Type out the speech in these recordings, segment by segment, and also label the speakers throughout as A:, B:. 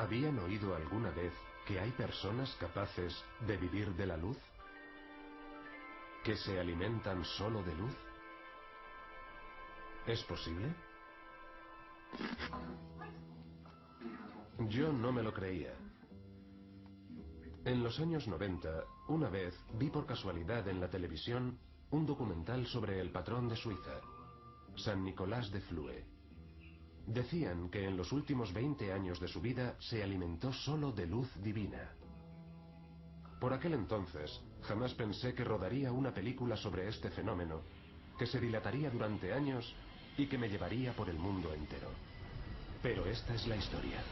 A: ¿Habían oído alguna vez que hay personas capaces de vivir de la luz? ¿Que se alimentan solo de luz? ¿Es posible? Yo no me lo creía. En los años 90, una vez vi por casualidad en la televisión un documental sobre el patrón de Suiza, San Nicolás de Flue. Decían que en los últimos 20 años de su vida se alimentó solo de luz divina. Por aquel entonces, jamás pensé que rodaría una película sobre este fenómeno, que se dilataría durante años y que me llevaría por el mundo entero. Pero esta es la historia.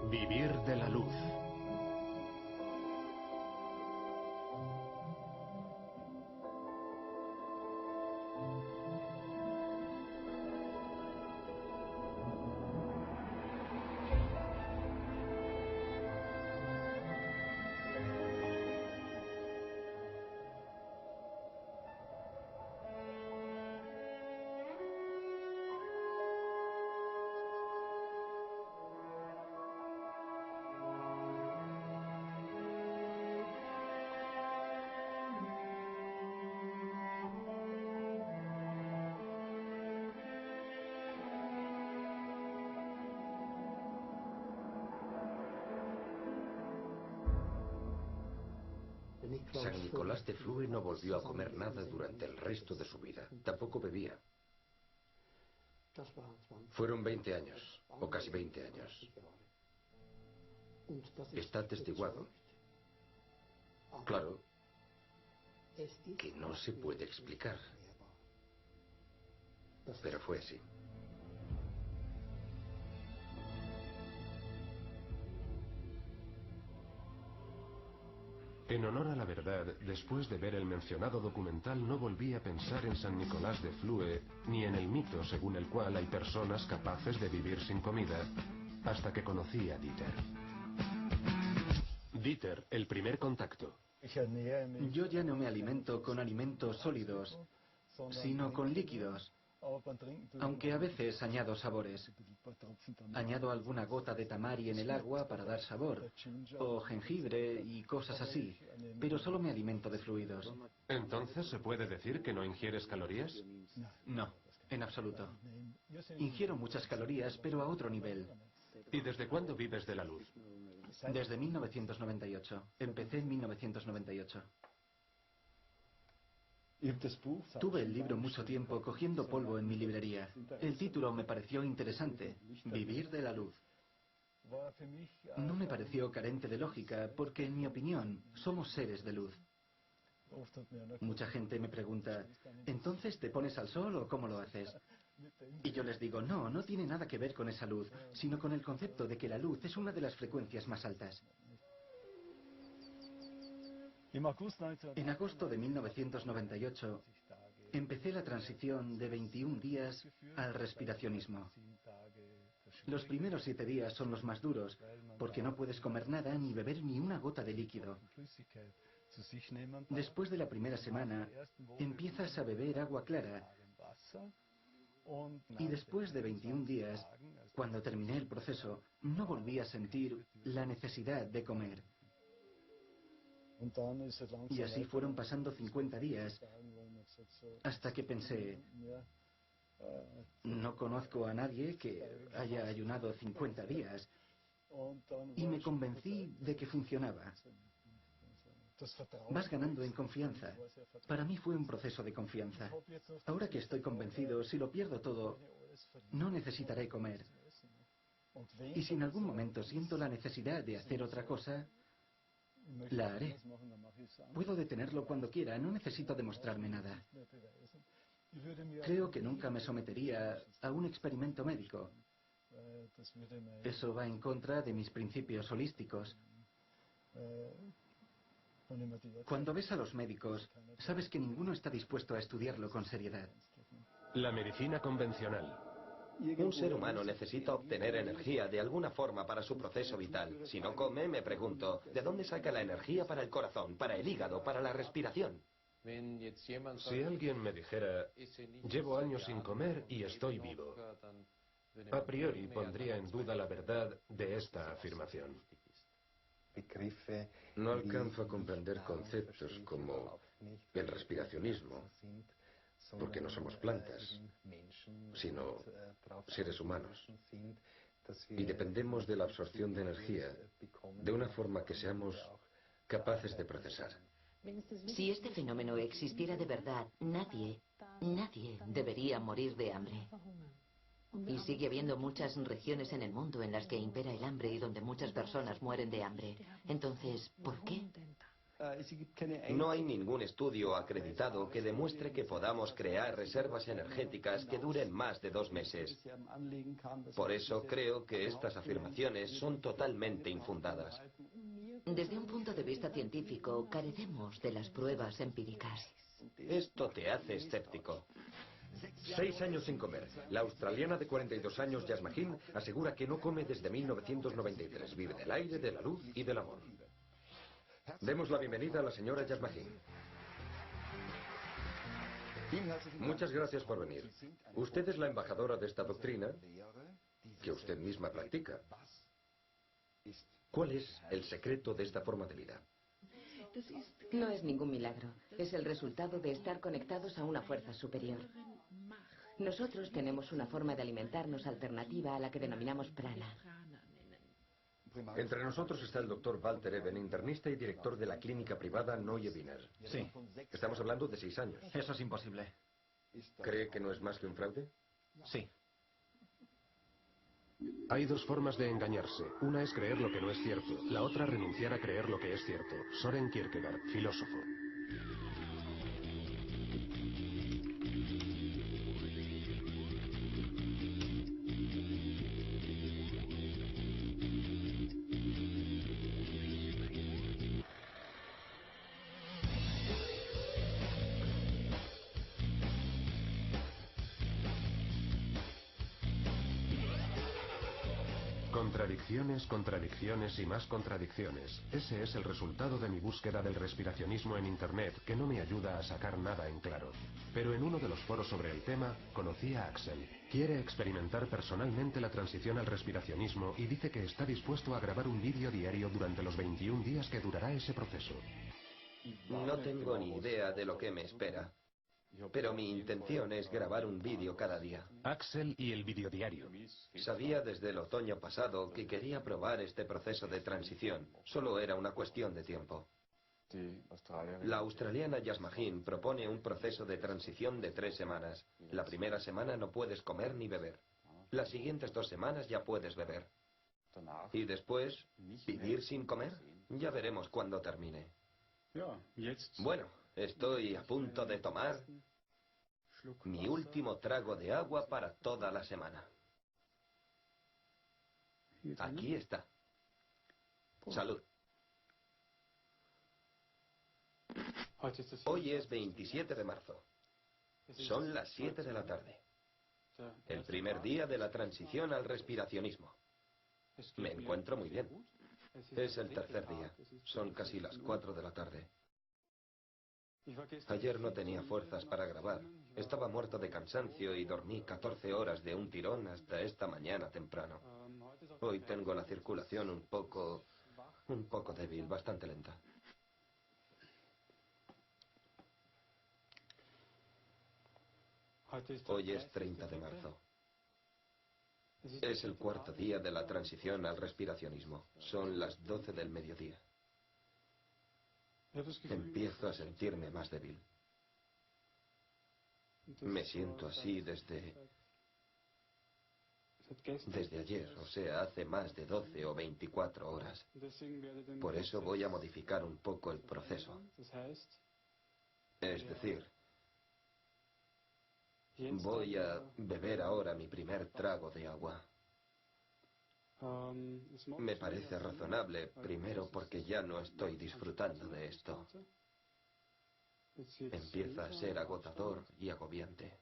A: Vivir de la luz.
B: San Nicolás de Flue no volvió a comer nada durante el resto de su vida. Tampoco bebía. Fueron 20 años, o casi 20 años. Está atestiguado. Claro que no se puede explicar. Pero fue así.
A: En honor a la verdad, después de ver el mencionado documental no volví a pensar en San Nicolás de Flue, ni en el mito según el cual hay personas capaces de vivir sin comida, hasta que conocí a Dieter. Dieter, el primer contacto.
C: Yo ya no me alimento con alimentos sólidos, sino con líquidos, aunque a veces añado sabores. Añado alguna gota de tamari en el agua para dar sabor, o jengibre y cosas así, pero solo me alimento de fluidos.
A: ¿Entonces se puede decir que no ingieres calorías?
C: No, en absoluto. Ingiero muchas calorías, pero a otro nivel.
A: ¿Y desde cuándo vives de la luz?
C: Desde 1998. Empecé en 1998. Tuve el libro mucho tiempo cogiendo polvo en mi librería. El título me pareció interesante, Vivir de la luz. No me pareció carente de lógica, porque en mi opinión somos seres de luz. Mucha gente me pregunta, ¿entonces te pones al sol o cómo lo haces? Y yo les digo, no, no tiene nada que ver con esa luz, sino con el concepto de que la luz es una de las frecuencias más altas. En agosto de 1998 empecé la transición de 21 días al respiracionismo. Los primeros 7 días son los más duros, porque no puedes comer nada ni beber ni una gota de líquido. Después de la primera semana, empiezas a beber agua clara. Y después de 21 días, cuando terminé el proceso, no volví a sentir la necesidad de comer. Y así fueron pasando 50 días, hasta que pensé, no conozco a nadie que haya ayunado 50 días, y me convencí de que funcionaba. Vas ganando en confianza. Para mí fue un proceso de confianza. Ahora que estoy convencido, si lo pierdo todo, no necesitaré comer. Y si en algún momento siento la necesidad de hacer otra cosa, la haré. Puedo detenerlo cuando quiera, no necesito demostrarme nada. Creo que nunca me sometería a un experimento médico. Eso va en contra de mis principios holísticos. Cuando ves a los médicos, sabes que ninguno está dispuesto a estudiarlo con seriedad.
A: La medicina convencional.
B: Un ser humano necesita obtener energía de alguna forma para su proceso vital. Si no come, me pregunto, ¿de dónde saca la energía para el corazón, para el hígado, para la respiración?
A: Si alguien me dijera, llevo años sin comer y estoy vivo, a priori pondría en duda la verdad de esta afirmación.
B: No alcanzo a comprender conceptos como el respiracionismo, porque no somos plantas, sino seres humanos. Y dependemos de la absorción de energía de una forma que seamos capaces de procesar.
D: Si este fenómeno existiera de verdad, nadie debería morir de hambre. Y sigue habiendo muchas regiones en el mundo en las que impera el hambre y donde muchas personas mueren de hambre. Entonces, ¿por qué?
B: No hay ningún estudio acreditado que demuestre que podamos crear reservas energéticas que duren más de 2 meses. Por eso creo que estas afirmaciones son totalmente infundadas.
D: Desde un punto de vista científico, carecemos de las pruebas empíricas.
B: Esto te hace escéptico.
E: 6 años sin comer. La australiana de 42 años, Yasmaheen, asegura que no come desde 1993. Vive del aire, de la luz y del amor. Demos la bienvenida a la señora Yasmaheen. Muchas gracias por venir. Usted es la embajadora de esta doctrina que usted misma practica. ¿Cuál es el secreto de esta forma de vida?
D: No es ningún milagro. Es el resultado de estar conectados a una fuerza superior. Nosotros tenemos una forma de alimentarnos alternativa a la que denominamos prana.
E: Entre nosotros está el doctor Walter Eben, internista y director de la clínica privada Neue Wiener.
C: Sí,
E: Estamos hablando de 6 años.
C: eso es imposible.
E: ¿Cree que no es más que un fraude?
C: Sí.
A: Hay 2 formas de engañarse. Una es creer lo que no es cierto. La otra, renunciar a creer lo que es cierto. Soren Kierkegaard, filósofo. Contradicciones, contradicciones y más contradicciones. Ese es el resultado de mi búsqueda del respiracionismo en Internet, que no me ayuda a sacar nada en claro. Pero en uno de los foros sobre el tema, conocí a Axel. Quiere experimentar personalmente la transición al respiracionismo y dice que está dispuesto a grabar un vídeo diario durante los 21 días que durará ese proceso.
B: No tengo ni idea de lo que me espera, pero mi intención es grabar un vídeo cada día.
A: Axel y el videodiario.
B: Sabía desde el otoño pasado que quería probar este proceso de transición. Solo era una cuestión de tiempo. La australiana Yasmaheen propone un proceso de transición de 3 semanas. La primera semana no puedes comer ni beber. Las siguientes 2 semanas ya puedes beber. Y después, vivir sin comer. Ya veremos cuándo termine. Bueno, estoy a punto de tomar mi último trago de agua para toda la semana. Aquí está. Salud. Hoy es 27 de marzo. Son las 7 de la tarde. El primer día de la transición al respiracionismo. Me encuentro muy bien. Es el tercer día. Son casi las 4 de la tarde. Ayer no tenía fuerzas para grabar. Estaba muerto de cansancio y dormí 14 horas de un tirón hasta esta mañana temprano. Hoy tengo la circulación un poco débil, bastante lenta. Hoy es 30 de marzo. Es el 4.º día de la transición al respiracionismo. Son las 12 del mediodía. Empiezo a sentirme más débil. Me siento así desde ayer, o sea, hace más de 12 o 24 horas. Por eso voy a modificar un poco el proceso. Es decir, voy a beber ahora mi primer trago de agua. Me parece razonable, primero porque ya no estoy disfrutando de esto. Empieza a ser agotador y agobiante.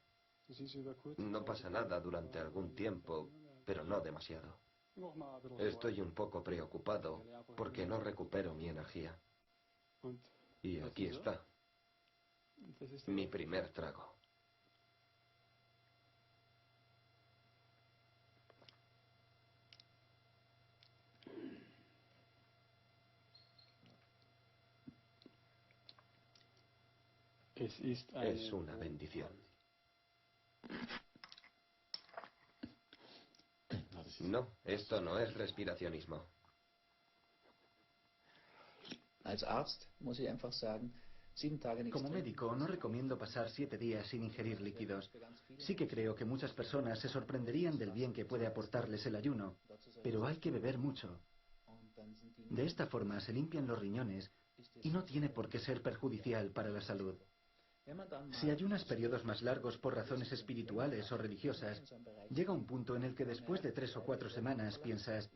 B: No pasa nada durante algún tiempo, pero no demasiado. Estoy un poco preocupado porque no recupero mi energía. Y aquí está, mi primer trago. Es una bendición. No, esto no es respiracionismo.
C: Como médico, no recomiendo pasar 7 días sin ingerir líquidos. Sí que creo que muchas personas se sorprenderían del bien que puede aportarles el ayuno, pero hay que beber mucho. De esta forma se limpian los riñones y no tiene por qué ser perjudicial para la salud. Si ayunas periodos más largos por razones espirituales o religiosas, llega un punto en el que después de 3 o 4 semanas piensas,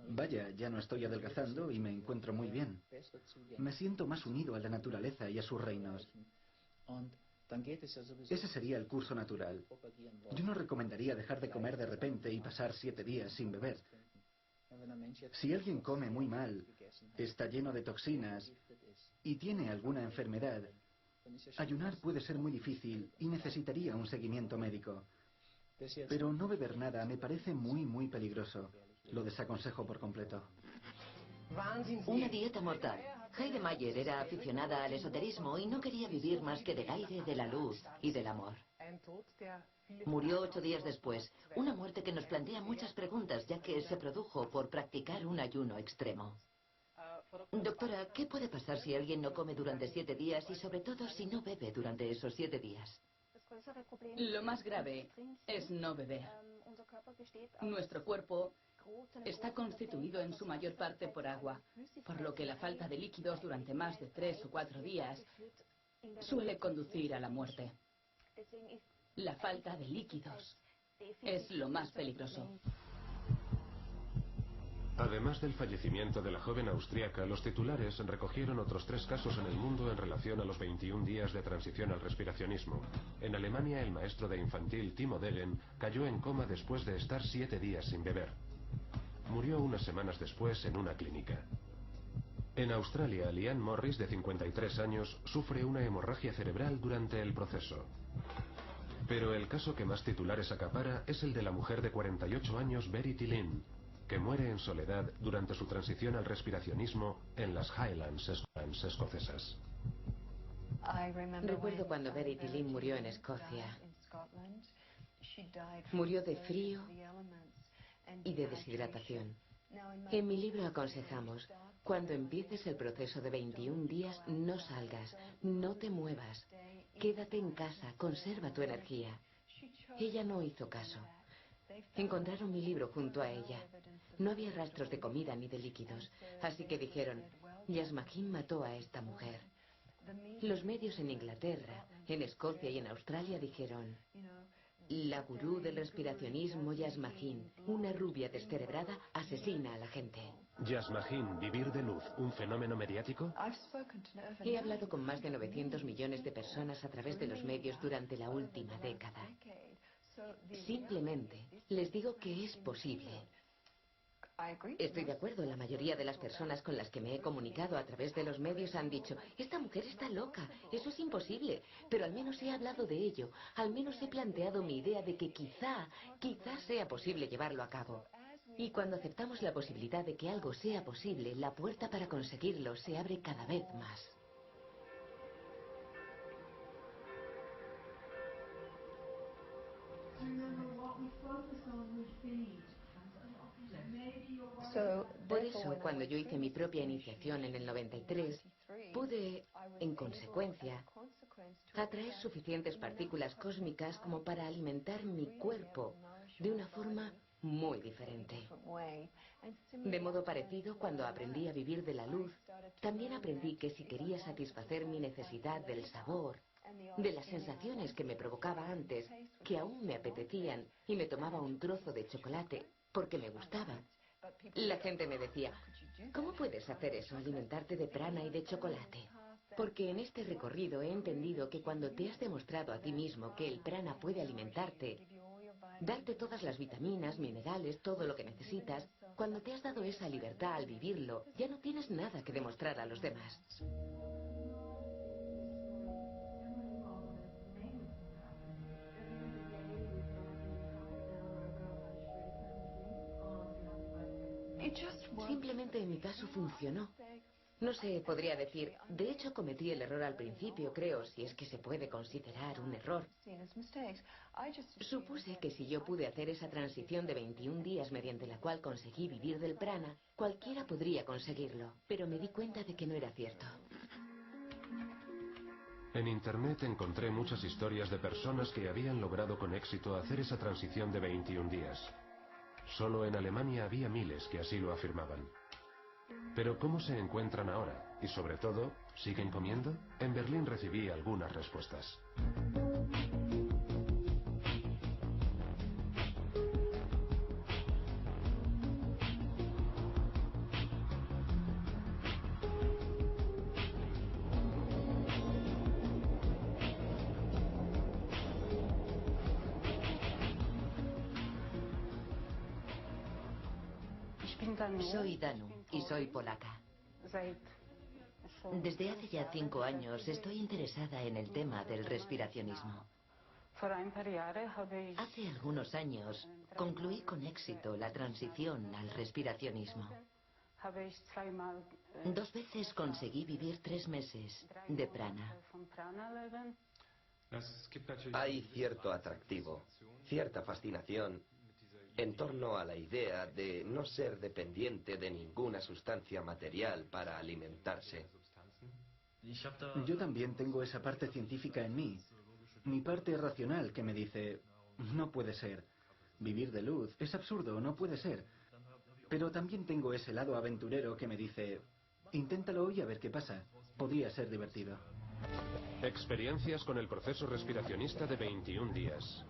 C: vaya, ya no estoy adelgazando y me encuentro muy bien. Me siento más unido a la naturaleza y a sus reinos. Ese sería el curso natural. Yo no recomendaría dejar de comer de repente y pasar 7 días sin beber. Si alguien come muy mal, está lleno de toxinas y tiene alguna enfermedad, ayunar puede ser muy difícil y necesitaría un seguimiento médico. Pero no beber nada me parece muy peligroso. Lo desaconsejo por completo.
D: Una dieta mortal. Heide Mayer era aficionada al esoterismo y no quería vivir más que del aire, de la luz y del amor. Murió 8 días después, una muerte que nos plantea muchas preguntas, ya que se produjo por practicar un ayuno extremo. Doctora, ¿qué puede pasar si alguien no come durante 7 días y sobre todo si no bebe durante esos 7 días?
F: Lo más grave es no beber. Nuestro cuerpo está constituido en su mayor parte por agua, por lo que la falta de líquidos durante más de 3 o 4 días suele conducir a la muerte. La falta de líquidos es lo más peligroso.
A: Además del fallecimiento de la joven austríaca, los titulares recogieron otros 3 casos en el mundo en relación a los 21 días de transición al respiracionismo. En Alemania, el maestro de infantil Timo Degen cayó en coma después de estar 7 días sin beber. Murió unas semanas después en una clínica. En Australia, Liane Morris, de 53 años, sufre una hemorragia cerebral durante el proceso. Pero el caso que más titulares acapara es el de la mujer de 48 años, Verity Lynn, que muere en soledad durante su transición al respiracionismo en las Highlands escocesas.
D: Recuerdo cuando Verity Lynn murió en Escocia. Murió de frío y de deshidratación. En mi libro aconsejamos, cuando empieces el proceso de 21 días, no salgas, no te muevas, quédate en casa, conserva tu energía. Ella no hizo caso. Encontraron mi libro junto a ella. No había rastros de comida ni de líquidos, así que dijeron, Yasmagin mató a esta mujer. Los medios en Inglaterra, en Escocia y en Australia dijeron, la gurú del respiracionismo Yasmagin, una rubia descerebrada, asesina a la gente.
A: Yasmagin, vivir de luz, ¿un fenómeno mediático?
D: He hablado con más de 900 millones de personas a través de los medios durante la última década. Simplemente les digo que es posible. Estoy de acuerdo, la mayoría de las personas con las que me he comunicado a través de los medios han dicho, esta mujer está loca, eso es imposible, pero al menos he hablado de ello, al menos he planteado mi idea de que quizá sea posible llevarlo a cabo. Y cuando aceptamos la posibilidad de que algo sea posible, la puerta para conseguirlo se abre cada vez más. Por eso, cuando yo hice mi propia iniciación en el 93, Pude, en consecuencia, atraer suficientes partículas cósmicas como para alimentar mi cuerpo de una forma muy diferente. De modo parecido, cuando aprendí a vivir de la luz, también aprendí que si quería satisfacer mi necesidad del sabor, de las sensaciones que me provocaba antes, que aún me apetecían, y me tomaba un trozo de chocolate porque me gustaba, la gente me decía, ¿cómo puedes hacer eso, alimentarte de prana y de chocolate? Porque en este recorrido he entendido que cuando te has demostrado a ti mismo que el prana puede alimentarte, darte todas las vitaminas, minerales, todo lo que necesitas, cuando te has dado esa libertad al vivirlo, ya no tienes nada que demostrar a los demás. Simplemente en mi caso funcionó. No se podría decir, de hecho cometí el error al principio, creo, si es que se puede considerar un error. Supuse que si yo pude hacer esa transición de 21 días mediante la cual conseguí vivir del prana, cualquiera podría conseguirlo, pero me di cuenta de que no era cierto.
A: En internet encontré muchas historias de personas que habían logrado con éxito hacer esa transición de 21 días. Solo en Alemania había miles que así lo afirmaban. Pero ¿cómo se encuentran ahora? Y sobre todo, ¿siguen comiendo? En Berlín recibí algunas respuestas.
D: Soy Danu y soy polaca. Desde hace ya 5 años estoy interesada en el tema del respiracionismo. Hace algunos años concluí con éxito la transición al respiracionismo. 2 veces conseguí vivir 3 meses de prana.
B: Hay cierto atractivo, cierta fascinación en torno a la idea de no ser dependiente de ninguna sustancia material para alimentarse.
C: Yo también tengo esa parte científica en mí, mi parte racional que me dice, no puede ser, vivir de luz, es absurdo, no puede ser. Pero también tengo ese lado aventurero que me dice, inténtalo y a ver qué pasa, podría ser divertido.
A: Experiencias con el proceso respiracionista de 21 días.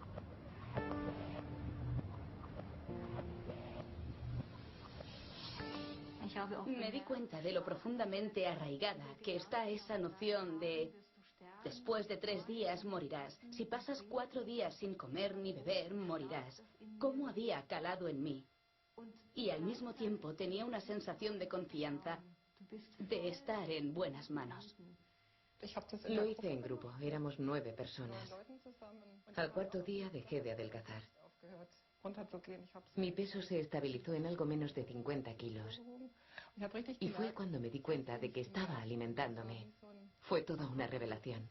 F: Me di cuenta de lo profundamente arraigada que está esa noción de después de 3 días morirás. Si pasas 4 días sin comer ni beber, morirás. ¿Cómo había calado en mí? Y al mismo tiempo tenía una sensación de confianza, de estar en buenas manos.
D: Lo hice en grupo, éramos 9 personas. Al 4.º día dejé de adelgazar. Mi peso se estabilizó en algo menos de 50 kilos. Y fue cuando me di cuenta de que estaba alimentándome. Fue toda una revelación.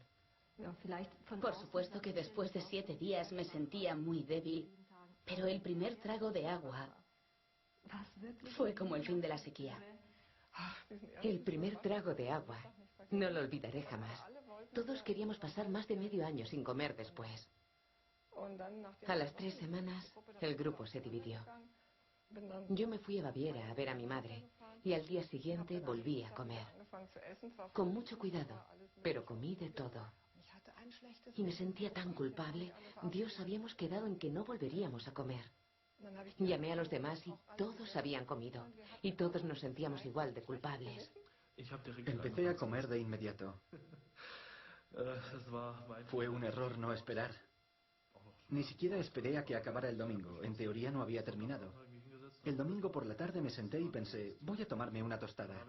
F: Por supuesto que después de 7 días me sentía muy débil, pero el primer trago de agua fue como el fin de la sequía.
D: El primer trago de agua. No lo olvidaré jamás. Todos queríamos pasar más de medio año sin comer después. A las 3 semanas, el grupo se dividió. Yo me fui a Baviera a ver a mi madre y al día siguiente volví a comer. Con mucho cuidado, pero comí de todo. Y me sentía tan culpable. Dios, habíamos quedado en que no volveríamos a comer. Llamé a los demás y todos habían comido. Y todos nos sentíamos igual de culpables.
C: Empecé a comer de inmediato. Fue un error no esperar. Ni siquiera esperé a que acabara el domingo. En teoría no había terminado. El domingo por la tarde me senté y pensé, voy a tomarme una tostada.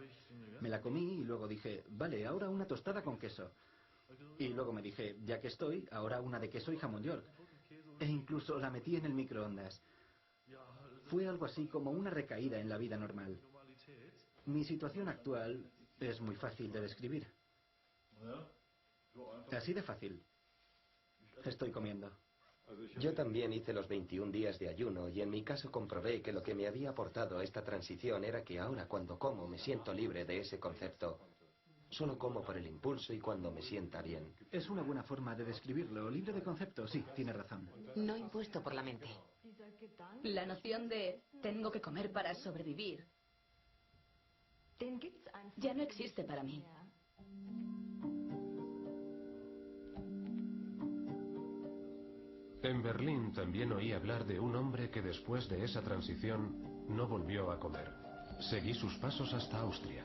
C: Me la comí y luego dije, vale, ahora una tostada con queso. Y luego me dije, ya que estoy, ahora una de queso y jamón york. E incluso la metí en el microondas. Fue algo así como una recaída en la vida normal. Mi situación actual es muy fácil de describir. Así de fácil. Estoy comiendo.
B: Yo también hice los 21 días de ayuno y en mi caso comprobé que lo que me había aportado esta transición era que ahora cuando como me siento libre de ese concepto. Solo como por el impulso y cuando me sienta bien.
C: Es una buena forma de describirlo. Libre de concepto, sí, tiene razón.
D: No impuesto por la mente.
F: La noción de tengo que comer para sobrevivir ya no existe para mí.
A: En Berlín también oí hablar de un hombre que después de esa transición no volvió a comer. Seguí sus pasos hasta Austria.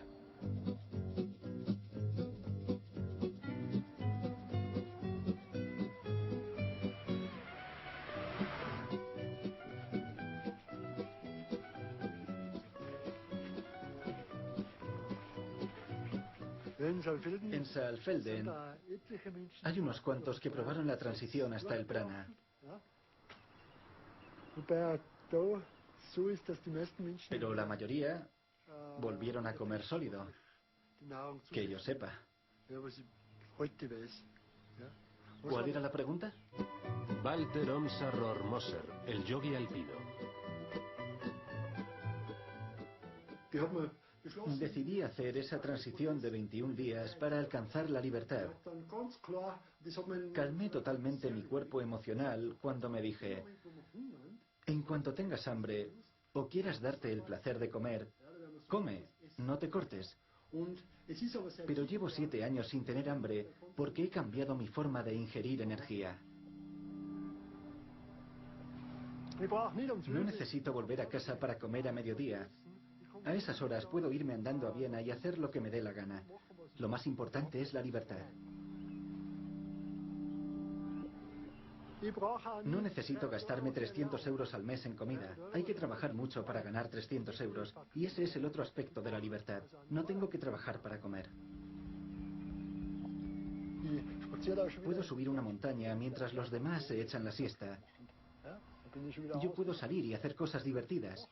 C: En Saalfelden hay unos cuantos que probaron la transición hasta el prana. Pero la mayoría volvieron a comer sólido. Que yo sepa. ¿Cuál era la pregunta?
A: Walter Omsa Rormoser, el yogui alpino.
C: Decidí hacer esa transición de 21 días para alcanzar la libertad. Calmé totalmente mi cuerpo emocional cuando me dije, en cuanto tengas hambre o quieras darte el placer de comer, come, no te cortes. Pero llevo 7 años sin tener hambre porque he cambiado mi forma de ingerir energía. No necesito volver a casa para comer a mediodía. A esas horas puedo irme andando a Viena y hacer lo que me dé la gana. Lo más importante es la libertad. No necesito gastarme 300 euros al mes en comida. Hay que trabajar mucho para ganar 300 euros. Y ese es el otro aspecto de la libertad. No tengo que trabajar para comer. Puedo subir una montaña mientras los demás se echan la siesta. Yo puedo salir y hacer cosas divertidas.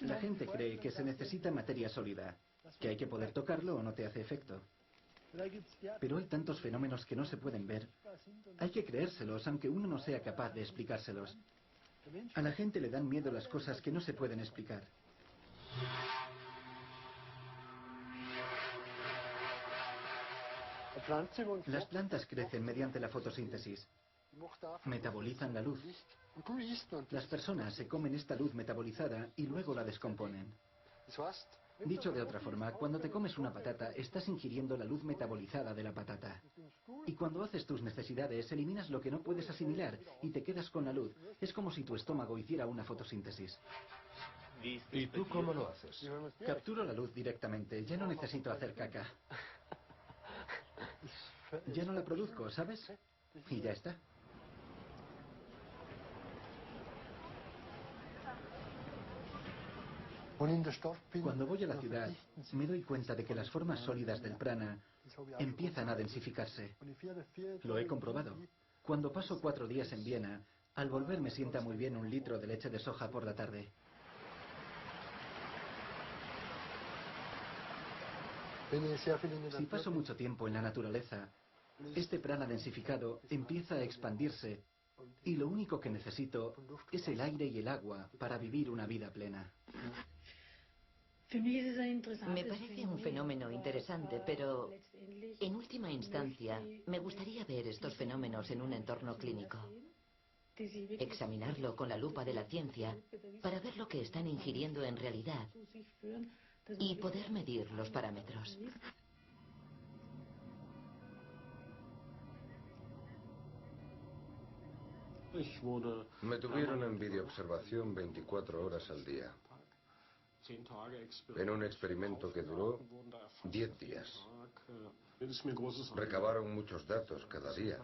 C: La gente cree que se necesita materia sólida, que hay que poder tocarlo o no te hace efecto. Pero hay tantos fenómenos que no se pueden ver. Hay que creérselos, aunque uno no sea capaz de explicárselos. A la gente le dan miedo las cosas que no se pueden explicar. Las plantas crecen mediante la fotosíntesis. Metabolizan la luz. Las personas se comen esta luz metabolizada y luego la descomponen. Dicho de otra forma, cuando te comes una patata, estás ingiriendo la luz metabolizada de la patata. Y cuando haces tus necesidades, eliminas lo que no puedes asimilar y te quedas con la luz. Es como si tu estómago hiciera una fotosíntesis.
A: ¿Y tú cómo lo haces?
C: Capturo la luz directamente, ya no necesito hacer caca. Ya no la produzco, ¿sabes? Y ya está. Cuando voy a la ciudad, me doy cuenta de que las formas sólidas del prana empiezan a densificarse. Lo he comprobado. Cuando paso 4 días en Viena, al volver me sienta muy bien un litro de leche de soja por la tarde. Si paso mucho tiempo en la naturaleza, este prana densificado empieza a expandirse y lo único que necesito es el aire y el agua para vivir una vida plena.
D: Me parece un fenómeno interesante, pero en última instancia me gustaría ver estos fenómenos en un entorno clínico. Examinarlo con la lupa de la ciencia para ver lo que están ingiriendo en realidad y poder medir los parámetros.
E: Me tuvieron en videoobservación 24 horas al día, en un experimento que duró 10 días. Recabaron muchos datos cada día.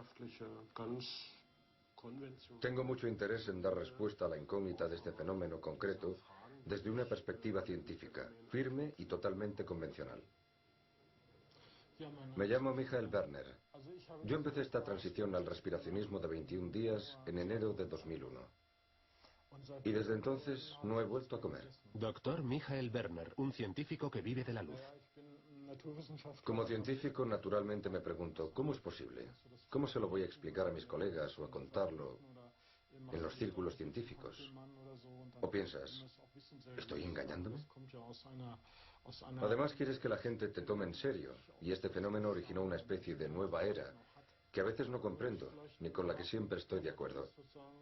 E: Tengo mucho interés en dar respuesta a la incógnita de este fenómeno concreto desde una perspectiva científica, firme y totalmente convencional. Me llamo Michael Werner. Yo empecé esta transición al respiracionismo de 21 días en enero de 2001. Y desde entonces no he vuelto a comer.
A: Doctor Michael Werner, un científico que vive de la luz.
E: Como científico, naturalmente me pregunto, ¿cómo es posible? ¿Cómo se lo voy a explicar a mis colegas o a contarlo en los círculos científicos? ¿O piensas, estoy engañándome? Además, quieres que la gente te tome en serio, y este fenómeno originó una especie de nueva era, que a veces no comprendo, ni con la que siempre estoy de acuerdo.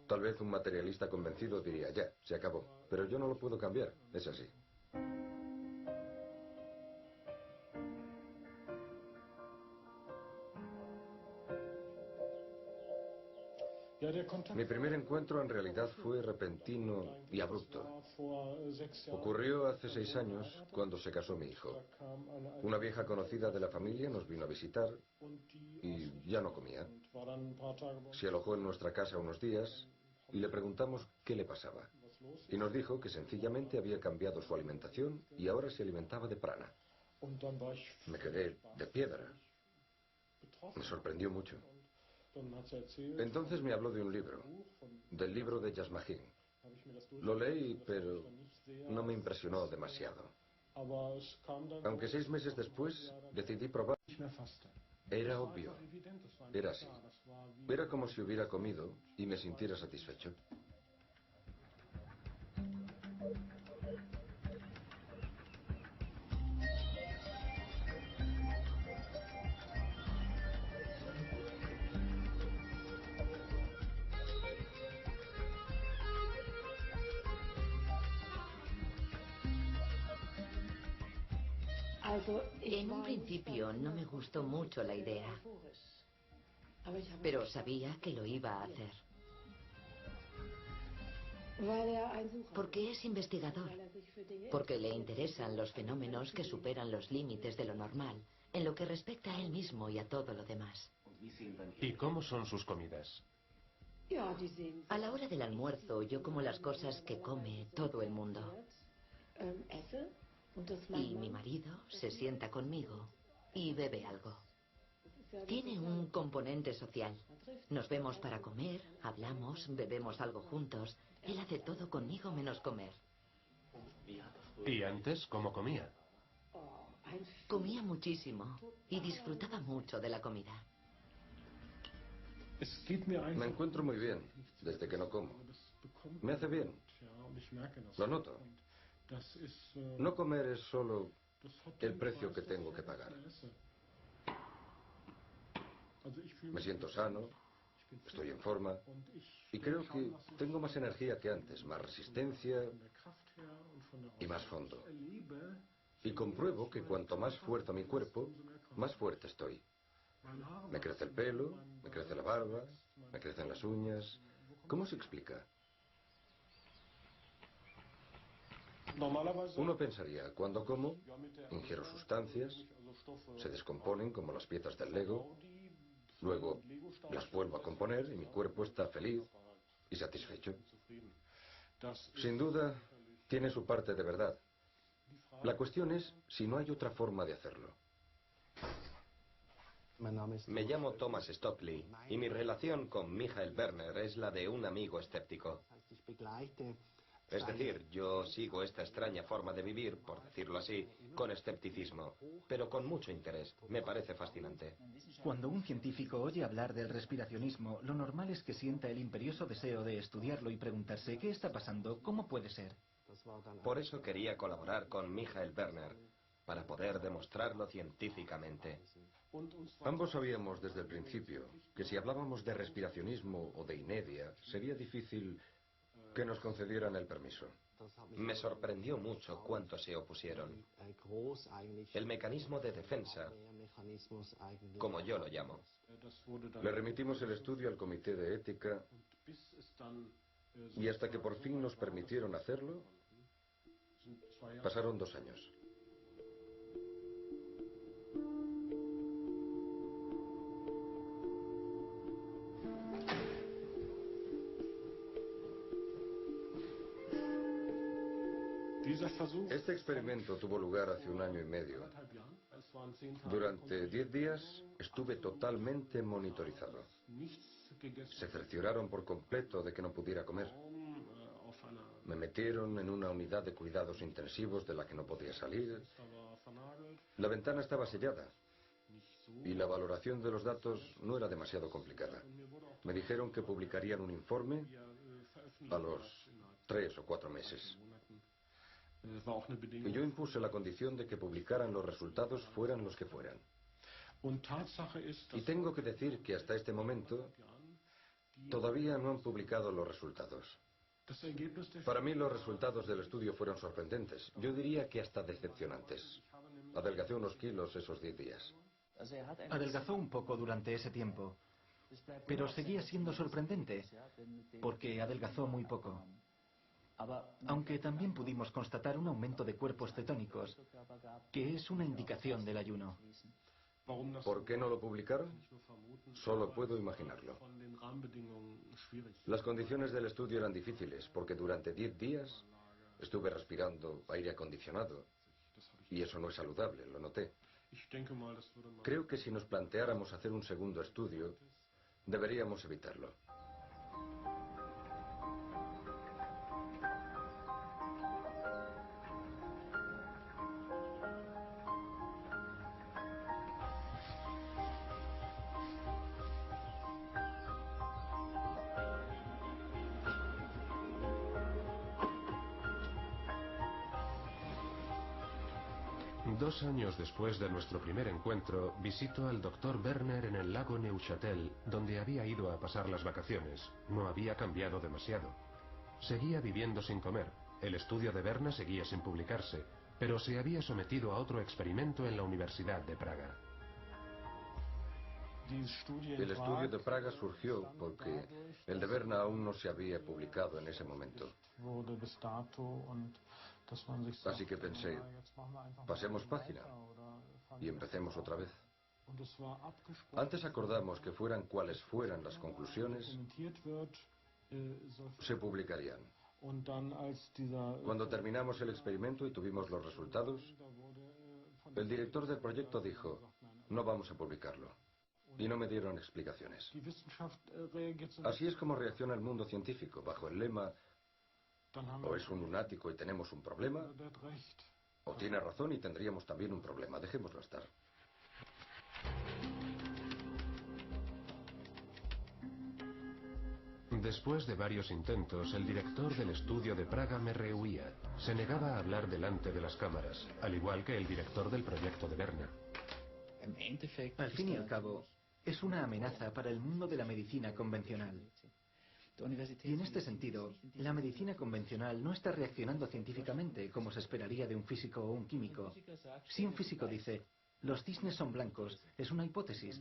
E: Tal vez un materialista convencido diría, ya, se acabó, pero yo no lo puedo cambiar, es así. Mi primer encuentro en realidad fue repentino y abrupto. Ocurrió hace 6 años, cuando se casó mi hijo. Una vieja conocida de la familia nos vino a visitar y ya no comía. Se alojó en nuestra casa unos días y le preguntamos qué le pasaba. Y nos dijo que sencillamente había cambiado su alimentación y ahora se alimentaba de prana. Me quedé de piedra. Me sorprendió mucho. Entonces me habló de un libro, del libro de Yasmajín. Lo leí, pero no me impresionó demasiado. Aunque 6 meses después decidí probar. Era obvio, era así. Era como si hubiera comido y me sintiera satisfecho.
D: En un principio no me gustó mucho la idea, pero sabía que lo iba a hacer. Porque es investigador, porque le interesan los fenómenos que superan los límites de lo normal, en lo que respecta a él mismo y a todo lo demás.
A: ¿Y cómo son sus comidas?
D: A la hora del almuerzo yo como las cosas que come todo el mundo. Y mi marido se sienta conmigo y bebe algo. Tiene un componente social. Nos vemos para comer, hablamos, bebemos algo juntos. Él hace todo conmigo menos comer.
A: ¿Y antes cómo comía?
D: Comía muchísimo y disfrutaba mucho de la comida.
E: Me encuentro muy bien desde que no como. Me hace bien. Lo noto. No comer es solo el precio que tengo que pagar. Me siento sano, estoy en forma y creo que tengo más energía que antes, más resistencia y más fondo. Y compruebo que cuanto más fuerza mi cuerpo, más fuerte estoy. Me crece el pelo, me crece la barba, me crecen las uñas. ¿Cómo se explica? Uno pensaría, cuando como, ingiero sustancias, se descomponen como las piezas del Lego, luego las vuelvo a componer y mi cuerpo está feliz y satisfecho. Sin duda, tiene su parte de verdad. La cuestión es si no hay otra forma de hacerlo.
B: Me llamo Thomas Stockley y mi relación con Michael Werner es la de un amigo escéptico. Es decir, yo sigo esta extraña forma de vivir, por decirlo así, con escepticismo, pero con mucho interés. Me parece fascinante.
C: Cuando un científico oye hablar del respiracionismo, lo normal es que sienta el imperioso deseo de estudiarlo y preguntarse ¿qué está pasando? ¿Cómo puede ser?
B: Por eso quería colaborar con Michael Werner, para poder demostrarlo científicamente.
E: Ambos sabíamos desde el principio que si hablábamos de respiracionismo o de inercia, sería difícil que nos concedieran el permiso.
B: Me sorprendió mucho cuánto se opusieron. El mecanismo de defensa, como yo lo llamo.
E: Le remitimos el estudio al comité de ética y hasta que por fin nos permitieron hacerlo, pasaron 2 años. Este experimento tuvo lugar hace 1 año y medio. Durante 10 días estuve totalmente monitorizado. Se cercioraron por completo de que no pudiera comer. Me metieron en una unidad de cuidados intensivos de la que no podía salir. La ventana estaba sellada y la valoración de los datos no era demasiado complicada. Me dijeron que publicarían un informe a los 3 o 4 meses. Y yo impuse la condición de que publicaran los resultados fueran los que fueran. Y tengo que decir que hasta este momento todavía no han publicado los resultados. Para mí los resultados del estudio fueron sorprendentes. Yo diría que hasta decepcionantes. Adelgacé unos kilos esos 10 días.
C: Adelgazó un poco durante ese tiempo, pero seguía siendo sorprendente, porque adelgazó muy poco. Aunque también pudimos constatar un aumento de cuerpos cetónicos, que es una indicación del ayuno.
E: ¿Por qué no lo publicaron? Solo puedo imaginarlo. Las condiciones del estudio eran difíciles, porque durante 10 días estuve respirando aire acondicionado, y eso no es saludable, lo noté. Creo que si nos planteáramos hacer un segundo estudio, deberíamos evitarlo.
A: Dos años después de nuestro primer encuentro, visito al Dr. Werner en el lago Neuchâtel, donde había ido a pasar las vacaciones. No había cambiado demasiado. Seguía viviendo sin comer. El estudio de Werner seguía sin publicarse, pero se había sometido a otro experimento en la Universidad de Praga.
E: El estudio de Praga surgió porque el de Werner aún no se había publicado en ese momento. Así que pensé, pasemos página y empecemos otra vez. Antes acordamos que fueran cuales fueran las conclusiones, se publicarían. Cuando terminamos el experimento y tuvimos los resultados, el director del proyecto dijo, no vamos a publicarlo. Y no me dieron explicaciones. Así es como reacciona el mundo científico, bajo el lema, o es un lunático y tenemos un problema, o tiene razón y tendríamos también un problema. Dejémoslo estar.
A: Después de varios intentos, el director del estudio de Praga me rehuía. Se negaba a hablar delante de las cámaras, al igual que el director del proyecto de Werner.
C: Al fin y al cabo, es una amenaza para el mundo de la medicina convencional. Y en este sentido, la medicina convencional no está reaccionando científicamente como se esperaría de un físico o un químico. Si un físico dice, los cisnes son blancos, es una hipótesis.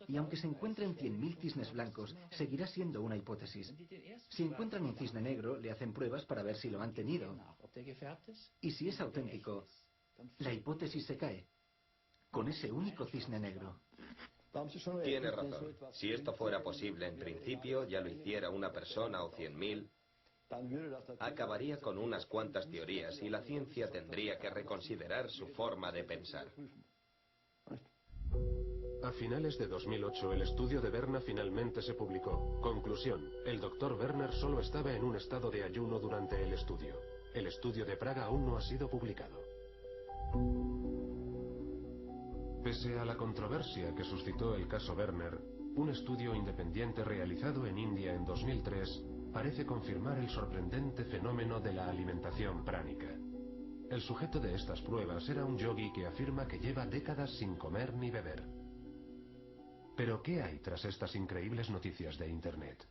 C: Y aunque se encuentren 100.000 cisnes blancos, seguirá siendo una hipótesis. Si encuentran un cisne negro, le hacen pruebas para ver si lo han tenido. Y si es auténtico, la hipótesis se cae. Con ese único cisne negro.
B: Tiene razón. Si esto fuera posible en principio, ya lo hiciera una persona o 100.000, acabaría con unas cuantas teorías y la ciencia tendría que reconsiderar su forma de pensar.
A: A finales de 2008, el estudio de Werner finalmente se publicó. Conclusión: el Dr. Werner solo estaba en un estado de ayuno durante el estudio. El estudio de Praga aún no ha sido publicado. Pese a la controversia que suscitó el caso Werner, un estudio independiente realizado en India en 2003 parece confirmar el sorprendente fenómeno de la alimentación pránica. El sujeto de estas pruebas era un yogui que afirma que lleva décadas sin comer ni beber. Pero ¿qué hay tras estas increíbles noticias de Internet?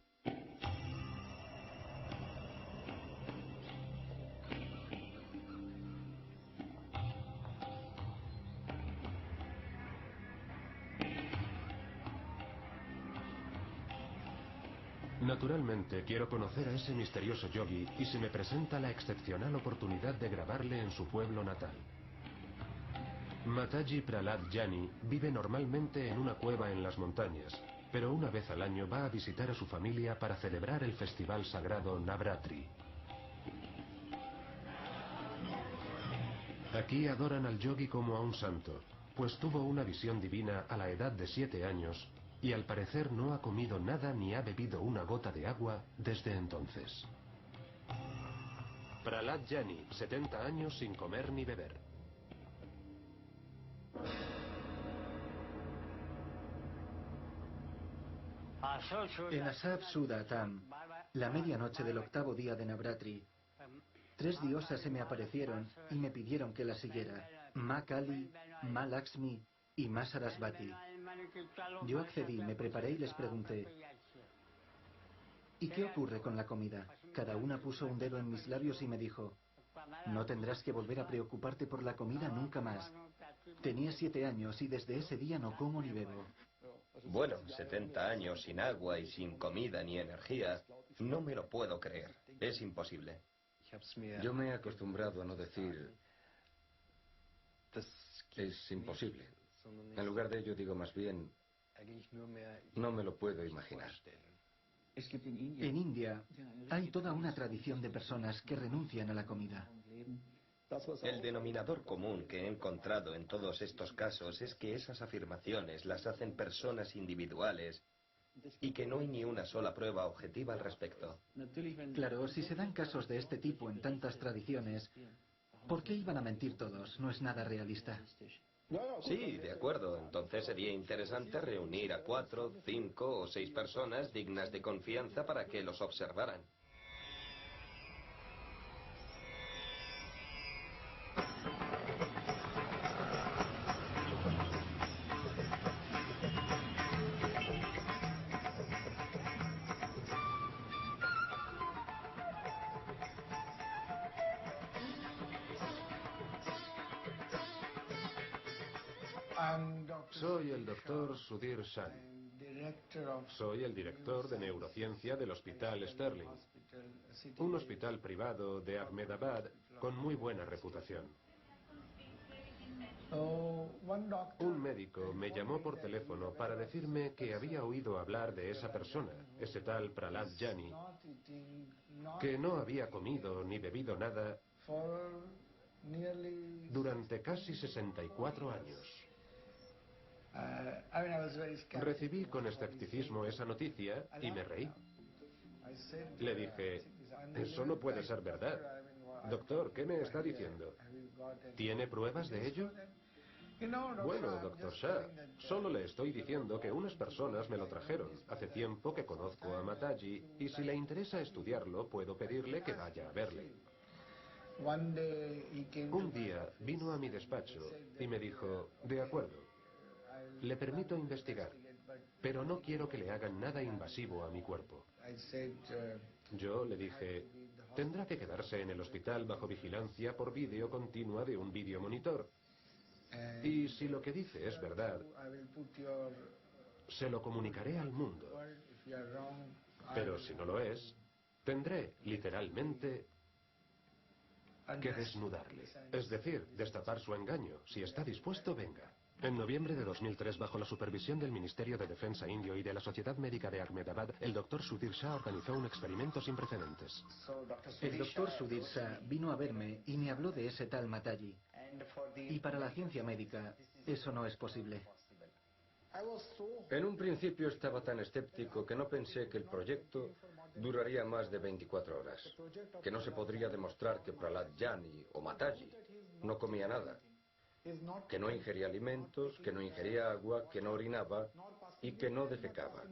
A: Naturalmente, quiero conocer a ese misterioso yogui y se me presenta la excepcional oportunidad de grabarle en su pueblo natal. Mataji Prahlad Jani vive normalmente en una cueva en las montañas, pero una vez al año va a visitar a su familia para celebrar el festival sagrado Navratri. Aquí adoran al yogui como a un santo, pues tuvo una visión divina a la edad de 7 años y al parecer no ha comido nada ni ha bebido una gota de agua desde entonces. Prahlad Jani, 70 años sin comer ni beber.
C: En Asab Sudatam, la medianoche del octavo día de Navratri, 3 diosas se me aparecieron y me pidieron que las siguiera. Ma Kali, Ma Lakshmi y Ma Sarasvati. Yo accedí, me preparé y les pregunté: ¿y qué ocurre con la comida? Cada una puso un dedo en mis labios y me dijo: no tendrás que volver a preocuparte por la comida nunca más. Tenía 7 años y desde ese día no como ni bebo.
B: Bueno, 70 años sin agua y sin comida ni energía, no me lo puedo creer. Es imposible.
E: Yo me he acostumbrado a no decir es imposible. En lugar de ello digo más bien no me lo puedo imaginar.
C: En India hay toda una tradición de personas que renuncian a la comida.
B: El denominador común que he encontrado en todos estos casos es que esas afirmaciones las hacen personas individuales y que no hay ni una sola prueba objetiva al respecto.
C: Claro, si se dan casos de este tipo en tantas tradiciones, ¿por qué iban a mentir todos? No es nada realista.
B: Sí, de acuerdo. Entonces sería interesante reunir a 4, 5 o 6 personas dignas de confianza para que los observaran.
A: Soy el doctor Sudhir Shah. Soy el director de neurociencia del Hospital Sterling, un hospital privado de Ahmedabad con muy buena reputación. Un médico me llamó por teléfono para decirme que había oído hablar de esa persona, ese tal Prahlad Jani, que no había comido ni bebido nada durante casi 64 años. Recibí con escepticismo esa noticia y me reí. Le dije: eso no puede ser verdad. Doctor, ¿qué me está diciendo? ¿Tiene pruebas de ello? Bueno, doctor Shah, solo le estoy diciendo que unas personas me lo trajeron. Hace tiempo que conozco a Mataji y si le interesa estudiarlo, puedo pedirle que vaya a verle. Un día vino a mi despacho y me dijo: de acuerdo, le permito investigar, pero no quiero que le hagan nada invasivo a mi cuerpo. Yo le dije: tendrá que quedarse en el hospital bajo vigilancia por vídeo continua de un videomonitor. Y si lo que dice es verdad, se lo comunicaré al mundo. Pero si no lo es, tendré, literalmente, que desnudarle. Es decir, destapar su engaño. Si está dispuesto, venga. En noviembre de 2003, bajo la supervisión del Ministerio de Defensa indio y de la Sociedad Médica de Ahmedabad, el doctor Sudhir Shah organizó un experimento sin precedentes.
C: El doctor Sudhir Shah vino a verme y me habló de ese tal Mataji. Y para la ciencia médica, eso no es posible.
E: En un principio estaba tan escéptico que no pensé que el proyecto duraría más de 24 horas, que no se podría demostrar que Prahlad Jani o Mataji no comía nada, que no ingería alimentos, que no ingería agua, que no orinaba y que no defecaba.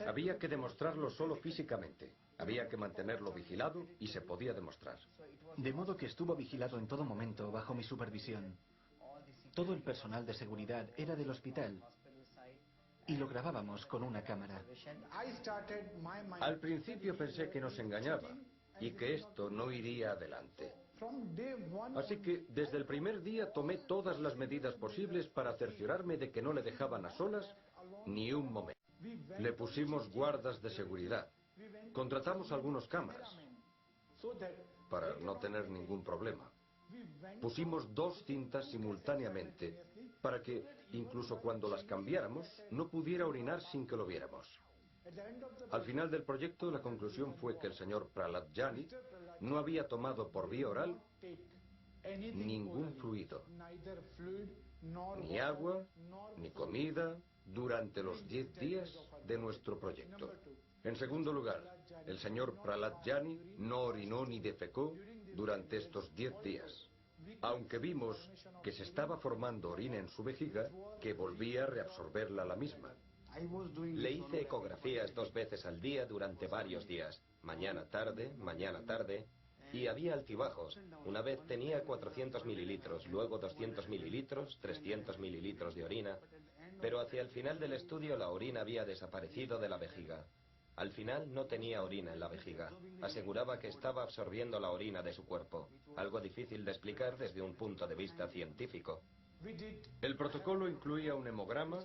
E: Había que demostrarlo solo físicamente, había que mantenerlo vigilado y se podía demostrar.
C: De modo que estuvo vigilado en todo momento bajo mi supervisión. Todo el personal de seguridad era del hospital y lo grabábamos con una cámara.
E: Al principio pensé que nos engañaba y que esto no iría adelante. Así que desde el primer día tomé todas las medidas posibles para cerciorarme de que no le dejaban a solas ni un momento. Le pusimos guardas de seguridad. Contratamos algunos cámaras para no tener ningún problema. Pusimos 2 cintas simultáneamente para que, incluso cuando las cambiáramos, no pudiera orinar sin que lo viéramos. Al final del proyecto, la conclusión fue que el señor Prahlad Jani no había tomado por vía oral ningún fluido, ni agua, ni comida, durante los 10 días de nuestro proyecto. En segundo lugar, el señor Prahlad Jani no orinó ni defecó durante estos 10 días, aunque vimos que se estaba formando orina en su vejiga que volvía a reabsorberla la misma.
B: Le hice ecografías 2 veces al día durante varios días, mañana tarde, Y había altibajos. Una vez tenía 400 mililitros, luego 200 mililitros, 300 mililitros de orina. Pero hacia el final del estudio la orina había desaparecido de la vejiga. Al final no tenía orina en la vejiga. Aseguraba que estaba absorbiendo la orina de su cuerpo. Algo difícil de explicar desde un punto de vista científico.
E: El protocolo incluía un hemograma,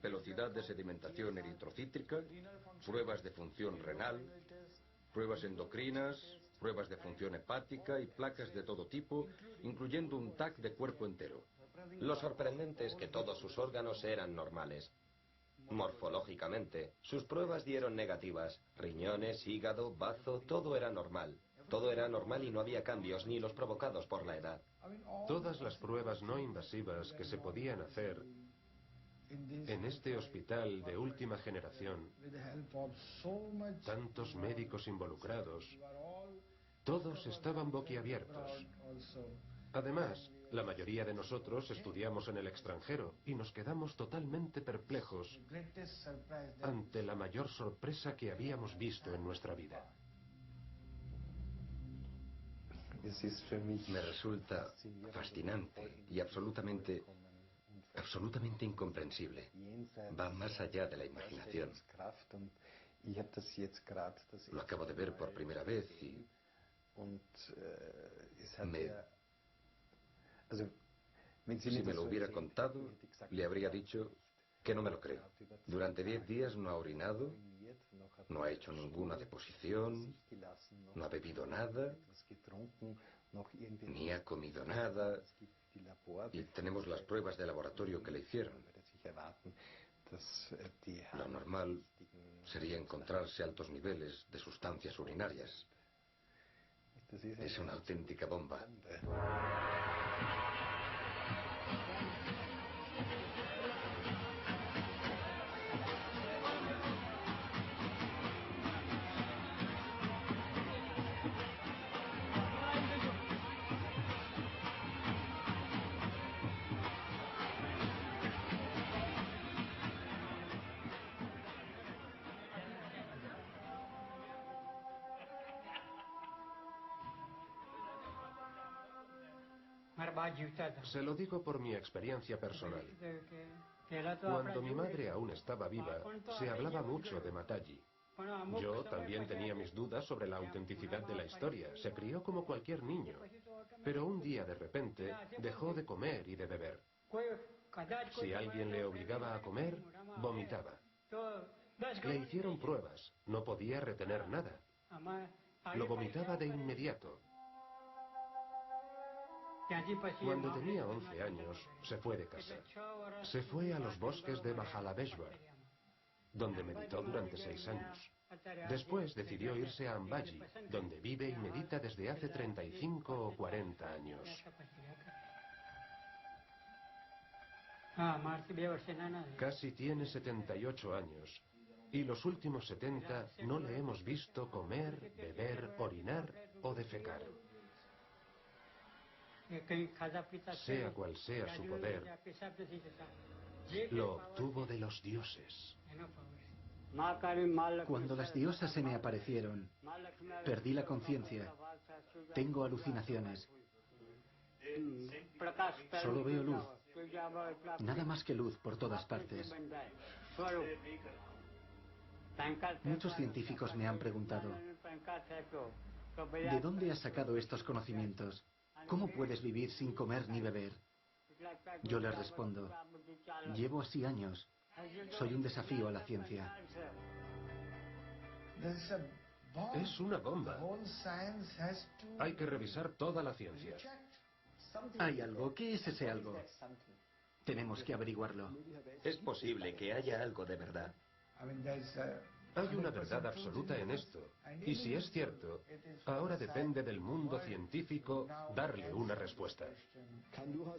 E: velocidad de sedimentación eritrocítrica, pruebas de función renal, pruebas endocrinas, pruebas de función hepática y placas de todo tipo, incluyendo un TAC de cuerpo entero.
B: Lo sorprendente es que todos sus órganos eran normales. Morfológicamente, sus pruebas dieron negativas. Riñones, hígado, bazo, todo era normal. Todo era normal y no había cambios, ni los provocados por la edad.
A: Todas las pruebas no invasivas que se podían hacer en este hospital de última generación, tantos médicos involucrados, todos estaban boquiabiertos. Además, la mayoría de nosotros estudiamos en el extranjero y nos quedamos totalmente perplejos ante la mayor sorpresa que habíamos visto en nuestra vida.
B: Me resulta fascinante y absolutamente incomprensible. Va más allá de la imaginación. Lo acabo de ver por primera vez y si me lo hubiera contado, le habría dicho que no me lo creo. Durante 10 días no ha orinado, no ha hecho ninguna deposición, no ha bebido nada, ni ha comido nada, y tenemos las pruebas de laboratorio que le hicieron. Lo normal sería encontrarse altos niveles de sustancias urinarias. Es una auténtica bomba.
A: Se lo digo por mi experiencia personal. Cuando mi madre aún estaba viva, se hablaba mucho de Mataji. Yo también tenía mis dudas sobre la autenticidad de la historia. Se crió como cualquier niño. Pero un día, de repente, dejó de comer y de beber. Si alguien le obligaba a comer, vomitaba. Le hicieron pruebas. No podía retener nada. Lo vomitaba de inmediato. Cuando tenía 11 años, se fue de casa. Se fue a los bosques de Mahalabeshwar, donde meditó durante 6 años. Después decidió irse a Ambaji, donde vive y medita desde hace 35 o 40 años. Casi tiene 78 años, y los últimos 70 no le hemos visto comer, beber, orinar o defecar. Sea cual sea su poder, lo obtuvo de los dioses.
C: Cuando las diosas se me aparecieron, perdí la conciencia. Tengo alucinaciones. Solo veo luz. Nada más que luz por todas partes. Muchos científicos me han preguntado, ¿de dónde has sacado estos conocimientos? ¿Cómo puedes vivir sin comer ni beber? Yo les respondo, llevo así años. Soy un desafío a la ciencia.
A: Es una bomba. Hay que revisar toda la ciencia.
C: Hay algo. ¿Qué es ese algo? Tenemos que averiguarlo.
B: Es posible que haya algo de verdad.
A: Hay una verdad absoluta en esto. Y si es cierto, ahora depende del mundo científico darle una respuesta.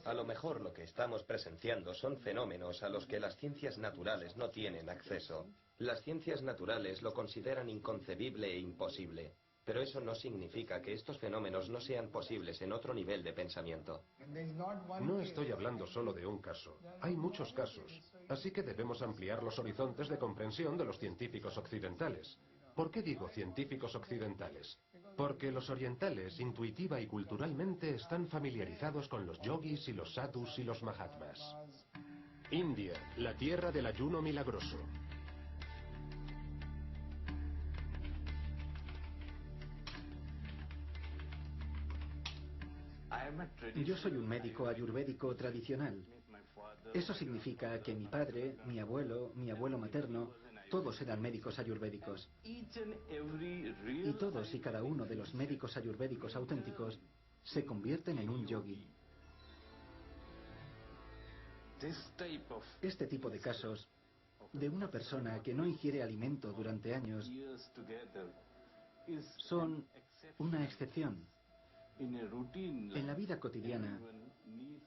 B: A lo mejor lo que estamos presenciando son fenómenos a los que las ciencias naturales no tienen acceso. Las ciencias naturales lo consideran inconcebible e imposible. Pero eso no significa que estos fenómenos no sean posibles en otro nivel de pensamiento.
A: No estoy hablando solo de un caso. Hay muchos casos. Así que debemos ampliar los horizontes de comprensión de los científicos occidentales. ¿Por qué digo científicos occidentales? Porque los orientales, intuitiva y culturalmente, están familiarizados con los yogis y los sadhus y los mahatmas. India, la tierra del ayuno milagroso.
C: Yo soy un médico ayurvédico tradicional. Eso significa que mi padre, mi abuelo materno, todos eran médicos ayurvédicos. Y todos y cada uno de los médicos ayurvédicos auténticos se convierten en un yogi. Este tipo de casos, de una persona que no ingiere alimento durante años, son una excepción. En la vida cotidiana,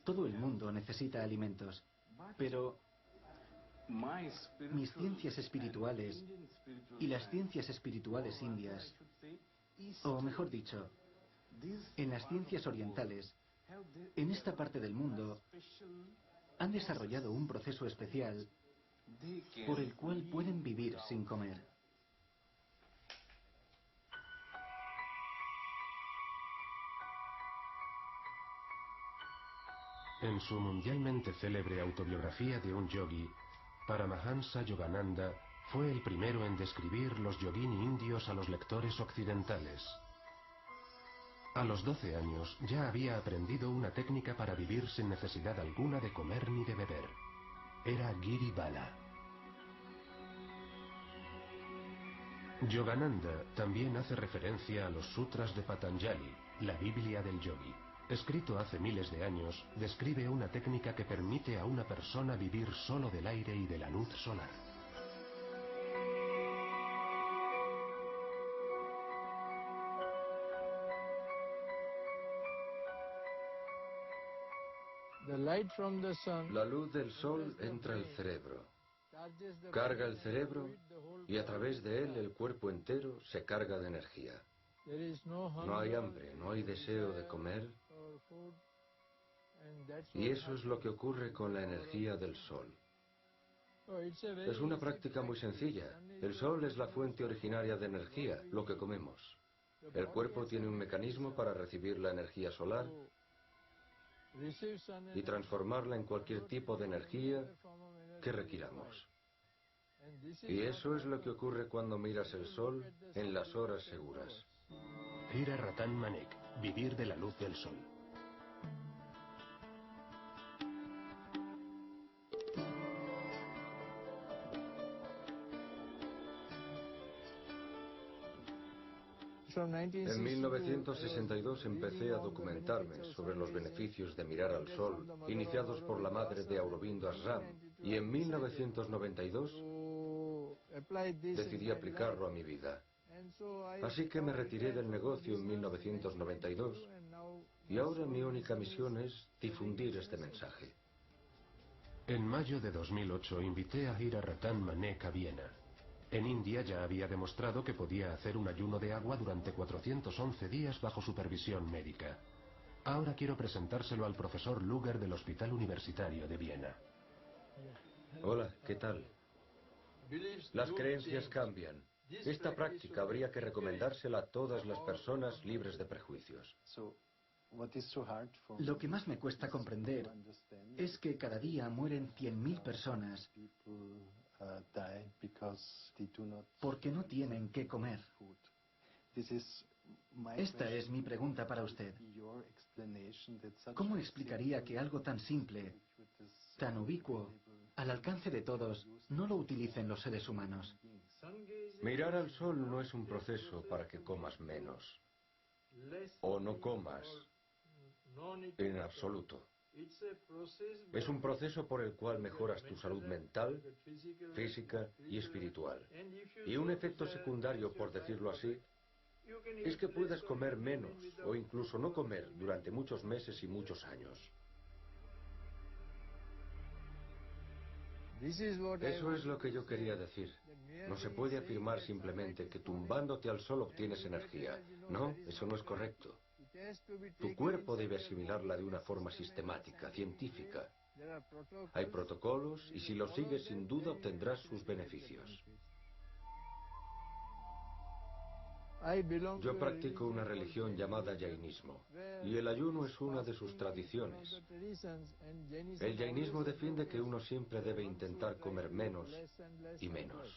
C: todo el mundo necesita alimentos, pero mis ciencias espirituales y las ciencias espirituales indias, o mejor dicho, en las ciencias orientales, en esta parte del mundo, han desarrollado un proceso especial por el cual pueden vivir sin comer.
A: En su mundialmente célebre autobiografía de un yogi, Paramahansa Yogananda fue el primero en describir los yogini indios a los lectores occidentales. A los 12 años ya había aprendido una técnica para vivir sin necesidad alguna de comer ni de beber. Era Giri Bala. Yogananda también hace referencia a los sutras de Patanjali, la Biblia del yogi. Escrito hace miles de años, describe una técnica que permite a una persona vivir solo del aire y de la luz solar.
E: La luz del sol entra al cerebro, carga el cerebro y a través de él el cuerpo entero se carga de energía. No hay hambre, no hay deseo de comer. Y eso es lo que ocurre con la energía del sol. Es una práctica muy sencilla. El sol es la fuente originaria de energía, lo que comemos. El cuerpo tiene un mecanismo para recibir la energía solar y transformarla en cualquier tipo de energía que requiramos. Y eso es lo que ocurre cuando miras el sol en las horas seguras.
A: Hira Ratan Manek, vivir de la luz del sol.
E: En 1962 empecé a documentarme sobre los beneficios de mirar al sol, iniciados por la madre de Aurobindo Ashram, y en 1992 decidí aplicarlo a mi vida. Así que me retiré del negocio en 1992 y ahora mi única misión es difundir este mensaje.
A: En mayo de 2008 invité a Hira Ratan Manek a Viena. En India ya había demostrado que podía hacer un ayuno de agua durante 411 días bajo supervisión médica. Ahora quiero presentárselo al profesor Luger del Hospital Universitario de Viena.
E: Hola, ¿qué tal? Las creencias cambian. Esta práctica habría que recomendársela a todas las personas libres de prejuicios.
C: Lo que más me cuesta comprender es que cada día mueren 100.000 personas porque no tienen qué comer. Esta es mi pregunta para usted. ¿Cómo explicaría que algo tan simple, tan ubicuo, al alcance de todos, no lo utilicen los seres humanos?
E: Mirar al sol no es un proceso para que comas menos o no comas en absoluto. Es un proceso por el cual mejoras tu salud mental, física y espiritual. Y un efecto secundario, por decirlo así, es que puedas comer menos o incluso no comer durante muchos meses y muchos años. Eso es lo que yo quería decir. No se puede afirmar simplemente que tumbándote al sol obtienes energía. No, eso no es correcto. Tu cuerpo debe asimilarla de una forma sistemática, científica. Hay protocolos y si los sigues sin duda obtendrás sus beneficios. Yo practico una religión llamada Jainismo, y el ayuno es una de sus tradiciones. El Jainismo defiende que uno siempre debe intentar comer menos y menos.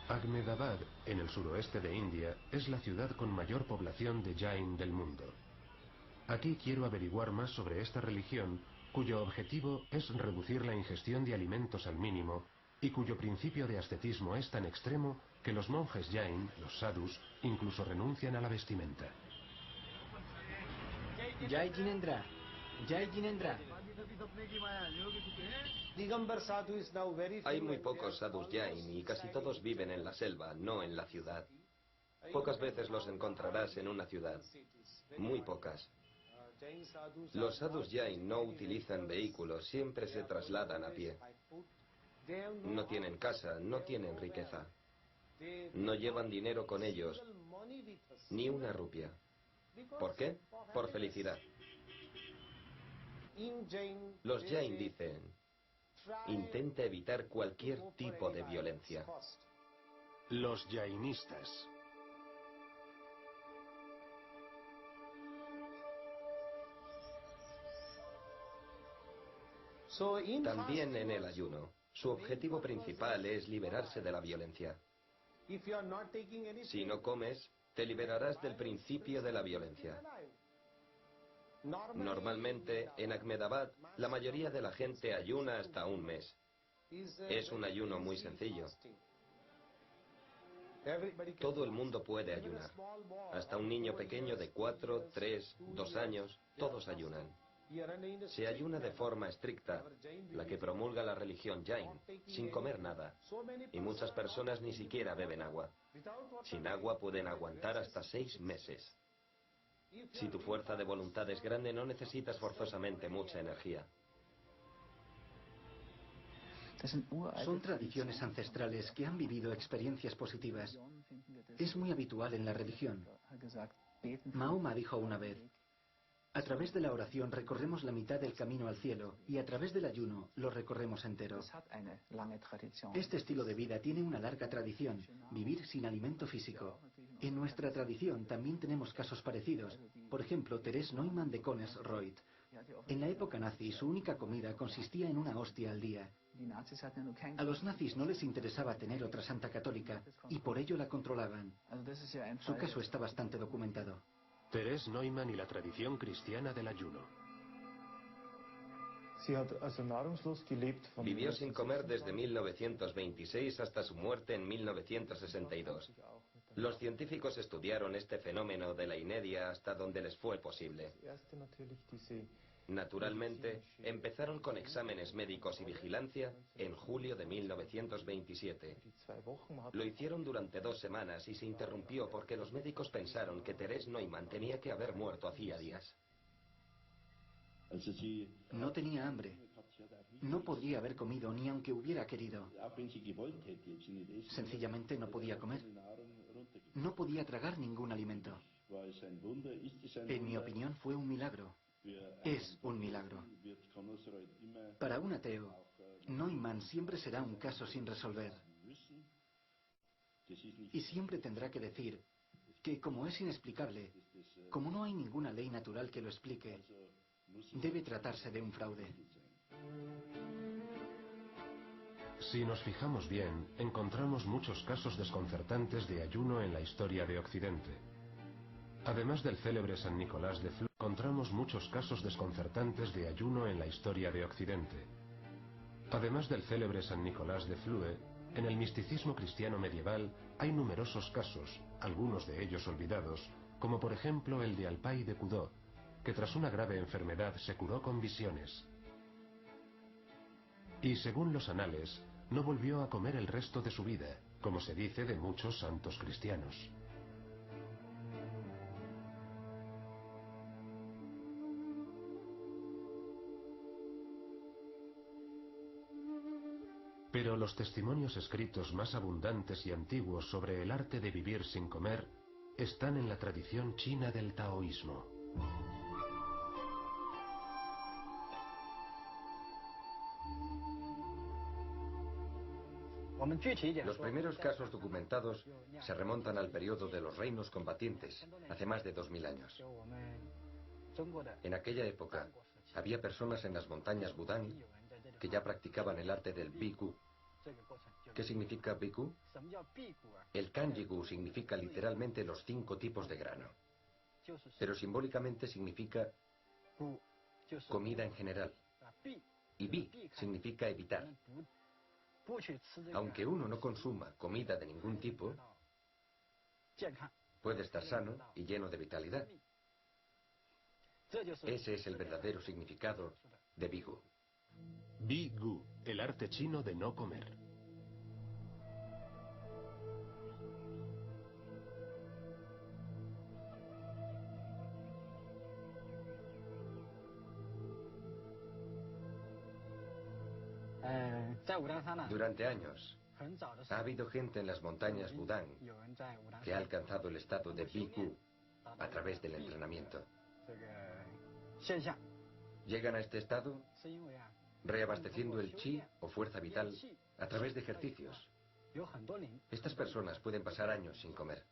A: Ahmedabad, en el suroeste de India, es la ciudad con mayor población de Jain del mundo. Aquí quiero averiguar más sobre esta religión, cuyo objetivo es reducir la ingestión de alimentos al mínimo y cuyo principio de ascetismo es tan extremo que los monjes Jain, los sadhus, incluso renuncian a la vestimenta.
C: Jai Jinendra, Jai Jinendra.
B: Hay muy pocos sadhus Jain y casi todos viven en la selva, no en la ciudad. Pocas veces los encontrarás en una ciudad. Muy pocas. Los sadhus Jain no utilizan vehículos, siempre se trasladan a pie. No tienen casa, no tienen riqueza. No llevan dinero con ellos, ni una rupia. ¿Por qué? Por felicidad. Los Jain dicen, intenta evitar cualquier tipo de violencia.
A: Los jainistas.
B: También en el ayuno, su objetivo principal es liberarse de la violencia. Si no comes, te liberarás del principio de la violencia. Normalmente, en Ahmedabad, la mayoría de la gente ayuna hasta un mes. Es un ayuno muy sencillo. Todo el mundo puede ayunar. Hasta un niño pequeño de 4, 3, 2 años, todos ayunan. Se ayuna de forma estricta, la que promulga la religión Jain, sin comer nada. Y muchas personas ni siquiera beben agua. Sin agua pueden aguantar hasta 6 meses. Si tu fuerza de voluntad es grande, no necesitas forzosamente mucha energía.
C: Son tradiciones ancestrales que han vivido experiencias positivas. Es muy habitual en la religión. Mahoma dijo una vez, a través de la oración recorremos la mitad del camino al cielo y a través del ayuno lo recorremos entero. Este estilo de vida tiene una larga tradición, vivir sin alimento físico. En nuestra tradición también tenemos casos parecidos. Por ejemplo, Therese Neumann de Konersreuth. En la época nazi su única comida consistía en una hostia al día. A los nazis no les interesaba tener otra santa católica y por ello la controlaban. Su caso está bastante documentado.
A: Therese Neumann y la tradición cristiana del ayuno.
B: Vivió sin comer desde 1926 hasta su muerte en 1962. Los científicos estudiaron este fenómeno de la inedia hasta donde les fue posible. Naturalmente, empezaron con exámenes médicos y vigilancia en julio de 1927. Lo hicieron durante 2 semanas y se interrumpió porque los médicos pensaron que Therese Neumann tenía que haber muerto hacía días.
C: No tenía hambre. No podría haber comido ni aunque hubiera querido. Sencillamente no podía comer. No podía tragar ningún alimento. En mi opinión fue un milagro. Es un milagro. Para un ateo, Neumann siempre será un caso sin resolver. Y siempre tendrá que decir que como es inexplicable, como no hay ninguna ley natural que lo explique, debe tratarse de un fraude.
A: Si nos fijamos bien, encontramos muchos casos desconcertantes de ayuno en la historia de Occidente. Además del célebre San Nicolás de Flue, encontramos muchos casos desconcertantes de ayuno en la historia de Occidente. Además del célebre San Nicolás de Flue, en el misticismo cristiano medieval hay numerosos casos, algunos de ellos olvidados, como por ejemplo el de Alpay de Cudó, que tras una grave enfermedad se curó con visiones. Y según los anales, no volvió a comer el resto de su vida, como se dice de muchos santos cristianos. Pero los testimonios escritos más abundantes y antiguos sobre el arte de vivir sin comer están en la tradición china del taoísmo.
E: Los primeros casos documentados se remontan al periodo de los reinos combatientes, hace más de 2000 años. En aquella época, había personas en las montañas Budán que ya practicaban el arte del Bigu. ¿Qué significa Bigu? El kanji gu significa literalmente los 5 tipos de grano, pero simbólicamente significa comida en general. Y bi significa evitar. Aunque uno no consuma comida de ningún tipo, puede estar sano y lleno de vitalidad. Ese es el verdadero significado de Bigu.
A: Bi-gu, el arte chino de no comer.
E: Durante años, ha habido gente en las montañas Budán que ha alcanzado el estado de Bigu a través del entrenamiento. Llegan a este estado reabasteciendo el chi o fuerza vital a través de ejercicios. Estas personas pueden pasar años sin comer.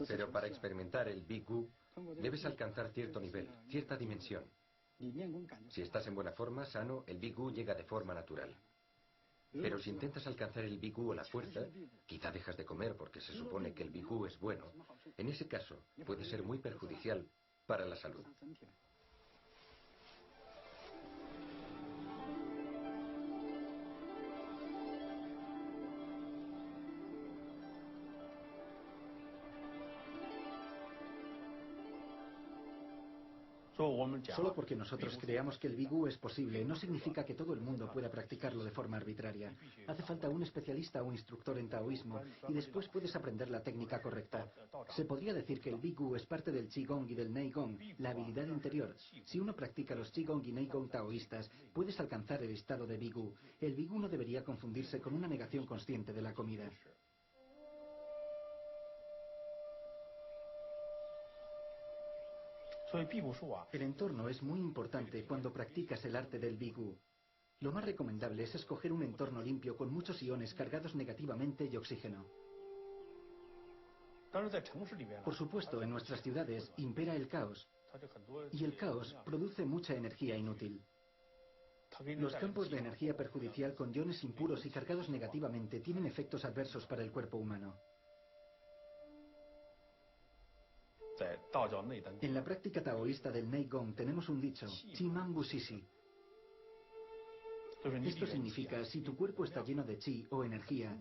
E: Pero para experimentar el Bigu debes alcanzar cierto nivel, cierta dimensión. Si estás en buena forma, sano, el Bigu llega de forma natural. Pero si intentas alcanzar el Bigu a la fuerza, quizá dejas de comer porque se supone que el Bigu es bueno. En ese caso, puede ser muy perjudicial para la salud.
C: Solo porque nosotros creamos que el Bigu es posible, no significa que todo el mundo pueda practicarlo de forma arbitraria. Hace falta un especialista o instructor en taoísmo y después puedes aprender la técnica correcta. Se podría decir que el Bigu es parte del Qigong y del Neigong, la habilidad interior. Si uno practica los Qigong y Neigong taoístas, puedes alcanzar el estado de Bigu. El Bigu no debería confundirse con una negación consciente de la comida. El entorno es muy importante cuando practicas el arte del Bigu. Lo más recomendable es escoger un entorno limpio con muchos iones cargados negativamente y oxígeno. Por supuesto, en nuestras ciudades impera el caos, y el caos produce mucha energía inútil. Los campos de energía perjudicial con iones impuros y cargados negativamente tienen efectos adversos para el cuerpo humano. En la práctica taoísta del Neigong tenemos un dicho, Chi Mangu Shishi. Esto significa, si tu cuerpo está lleno de chi o energía,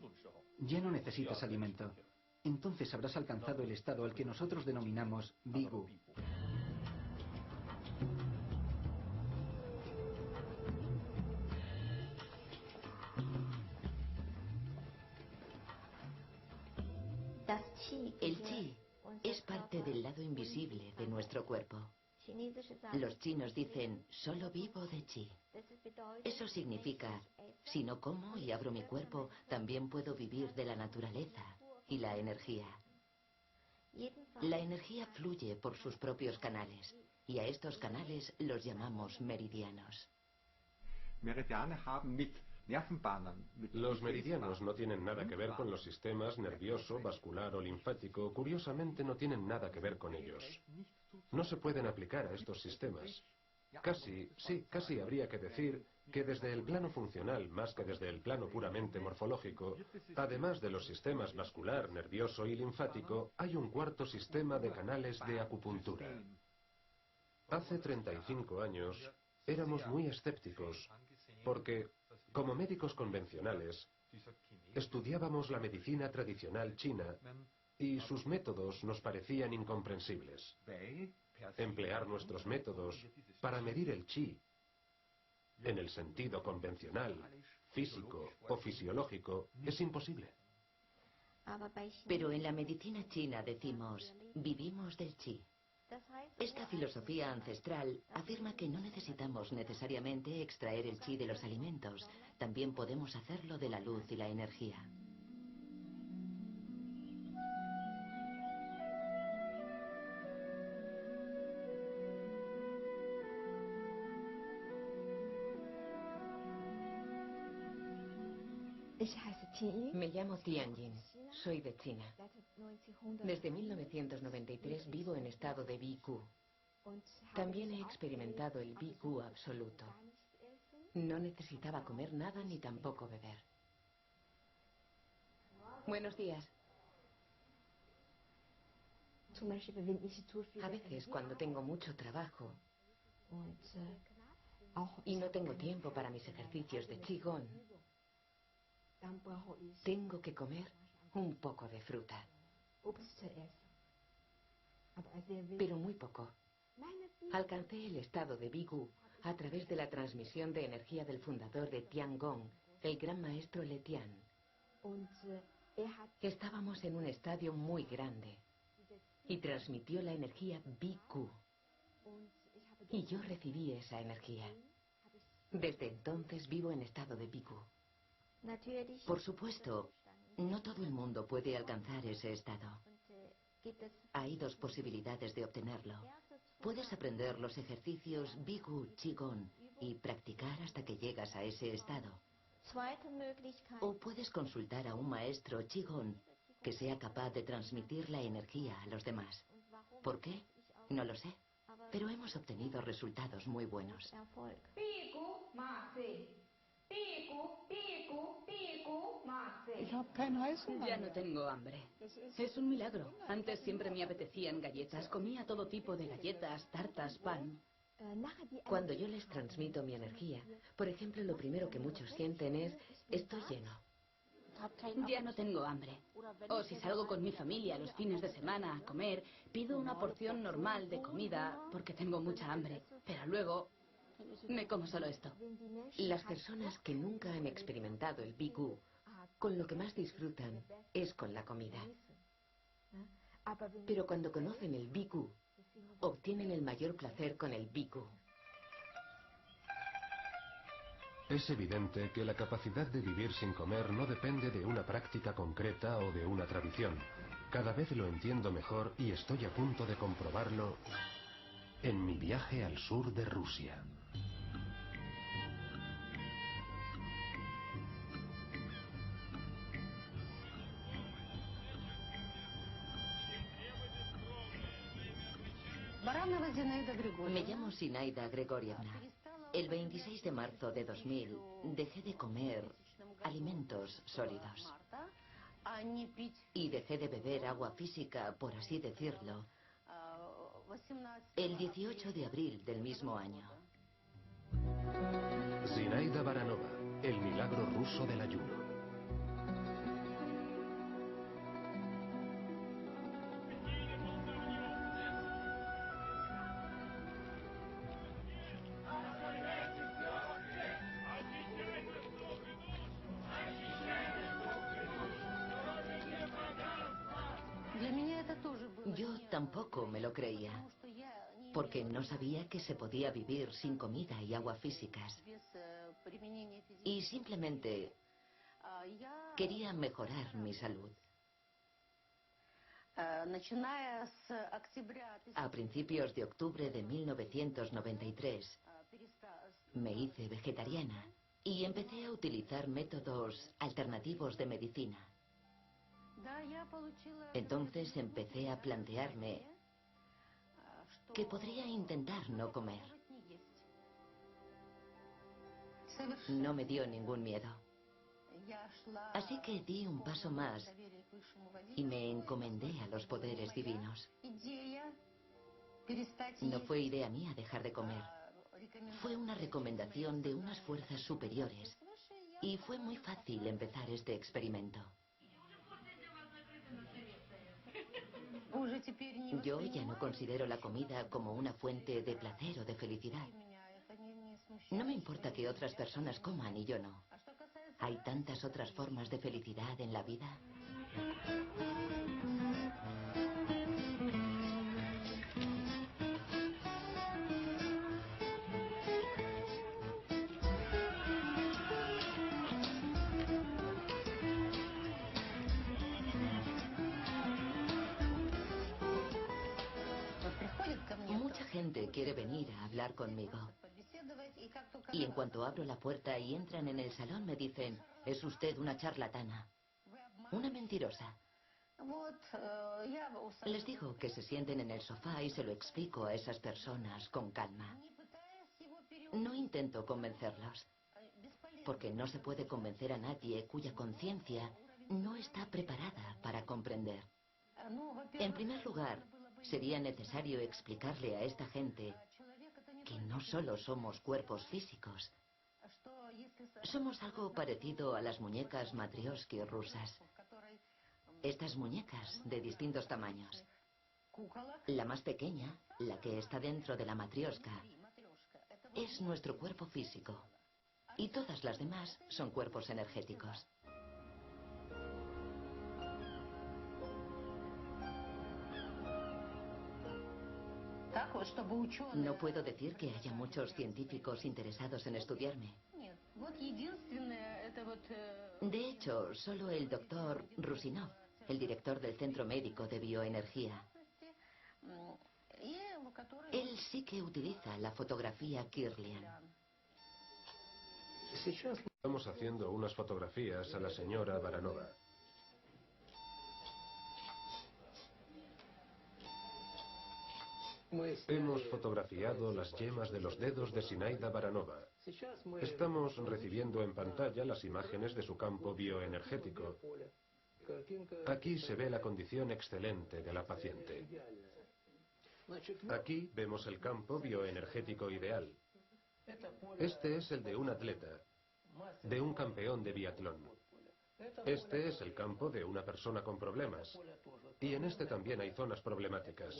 C: ya no necesitas alimento. Entonces habrás alcanzado el estado al que nosotros denominamos Bigu.
D: El chi es parte del lado invisible de nuestro cuerpo. Los chinos dicen, solo vivo de chi. Eso significa, si no como y abro mi cuerpo, también puedo vivir de la naturaleza y la energía. La energía fluye por sus propios canales, y a estos canales los llamamos meridianos.
A: Los meridianos no tienen nada que ver con los sistemas nervioso, vascular o linfático. Curiosamente, no tienen nada que ver con ellos. No se pueden aplicar a estos sistemas. Casi habría que decir que desde el plano funcional, más que desde el plano puramente morfológico, además de los sistemas vascular, nervioso y linfático, hay un cuarto sistema de canales de acupuntura. Hace 35 años éramos muy escépticos, porque, como médicos convencionales, estudiábamos la medicina tradicional china y sus métodos nos parecían incomprensibles. Emplear nuestros métodos para medir el chi, en el sentido convencional, físico o fisiológico, es imposible.
D: Pero en la medicina china decimos, vivimos del chi. Esta filosofía ancestral afirma que no necesitamos necesariamente extraer el chi de los alimentos, también podemos hacerlo de la luz y la energía.
G: Me llamo Tianjin. Soy de China. Desde 1993 vivo en estado de BQ. También he experimentado el BQ absoluto. No necesitaba comer nada ni tampoco beber. Buenos días. A veces, cuando tengo mucho trabajo y no tengo tiempo para mis ejercicios de Qigong, tengo que comer un poco de fruta. Pero muy poco. Alcancé el estado de BQ a través de la transmisión de energía del fundador de Tiangong, el gran maestro Letian. Estábamos en un estadio muy grande y transmitió la energía BQ. Y yo recibí esa energía. Desde entonces vivo en estado de BQ. Por supuesto, no todo el mundo puede alcanzar ese estado. Hay dos posibilidades de obtenerlo. Puedes aprender los ejercicios BQ Qigong y practicar hasta que llegas a ese estado. O puedes consultar a un maestro Qigong que sea capaz de transmitir la energía a los demás. ¿Por qué? No lo sé, pero hemos obtenido resultados muy buenos.
F: Ya no tengo hambre. Es un milagro. Antes siempre me apetecían galletas. Comía todo tipo de galletas, tartas, pan.
G: Cuando yo les transmito mi energía, por ejemplo, lo primero que muchos sienten es: estoy lleno.
F: Ya no tengo hambre. O si salgo con mi familia los fines de semana a comer, pido una porción normal de comida porque tengo mucha hambre. Pero luego me como solo esto.
G: Las personas que nunca han experimentado el BQ, con lo que más disfrutan es con la comida. Pero cuando conocen el BQ, obtienen el mayor placer con el BQ.
A: Es evidente que la capacidad de vivir sin comer no depende de una práctica concreta o de una tradición. Cada vez lo entiendo mejor y estoy a punto de comprobarlo en mi viaje al sur de Rusia.
G: Me llamo Zinaida Gregorievna. El 26 de marzo de 2000 dejé de comer alimentos sólidos y dejé de beber agua física, por así decirlo, el 18 de abril del mismo año.
A: Zinaida Baranova, el milagro ruso del ayuno.
G: Yo tampoco me lo creía, porque no sabía que se podía vivir sin comida y agua físicas. Y simplemente quería mejorar mi salud. A principios de octubre de 1993 me hice vegetariana y empecé a utilizar métodos alternativos de medicina. Entonces empecé a plantearme que podría intentar no comer. No me dio ningún miedo. Así que di un paso más y me encomendé a los poderes divinos. No fue idea mía dejar de comer. Fue una recomendación de unas fuerzas superiores y fue muy fácil empezar este experimento. Yo ya no considero la comida como una fuente de placer o de felicidad. No me importa que otras personas coman y yo no. Hay tantas otras formas de felicidad en la vida. Mucha gente quiere venir a hablar conmigo. Y en cuanto abro la puerta y entran en el salón me dicen:
D: Es usted una charlatana. Una mentirosa. Les digo que se sienten en el sofá y se lo explico a esas personas con calma. No intento convencerlos, porque no se puede convencer a nadie cuya conciencia no está preparada para comprender. En primer lugar, sería necesario explicarle a esta gente que no solo somos cuerpos físicos. Somos algo parecido a las muñecas matrioshki rusas. Estas muñecas de distintos tamaños. La más pequeña, la que está dentro de la matrioshka, es nuestro cuerpo físico. Y todas las demás son cuerpos energéticos. No puedo decir que haya muchos científicos interesados en estudiarme. De hecho, solo el doctor Rusinov, el director del Centro Médico de Bioenergía. Él sí que utiliza la fotografía Kirlian.
A: Estamos haciendo unas fotografías a la señora Baranova. Hemos fotografiado las yemas de los dedos de Zinaida Baranova. Estamos recibiendo en pantalla las imágenes de su campo bioenergético. Aquí se ve la condición excelente de la paciente. Aquí vemos el campo bioenergético ideal. Este es el de un atleta, de un campeón de biatlón. Este es el campo de una persona con problemas. Y en este también hay zonas problemáticas.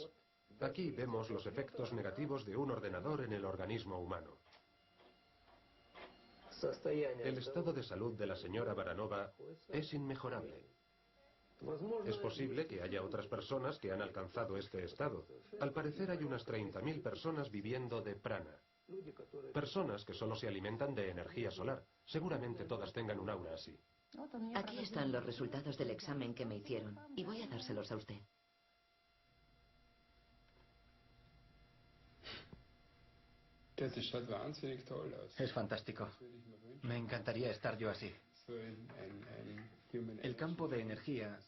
A: Aquí vemos los efectos negativos de un ordenador en el organismo humano. El estado de salud de la señora Baranova es inmejorable. Es posible que haya otras personas que han alcanzado este estado. Al parecer hay unas 30.000 personas viviendo de prana. Personas que solo se alimentan de energía solar. Seguramente todas tengan un aura así.
D: Aquí están los resultados del examen que me hicieron y voy a dárselos a usted.
C: Es fantástico. Me encantaría estar yo así. El campo de energía,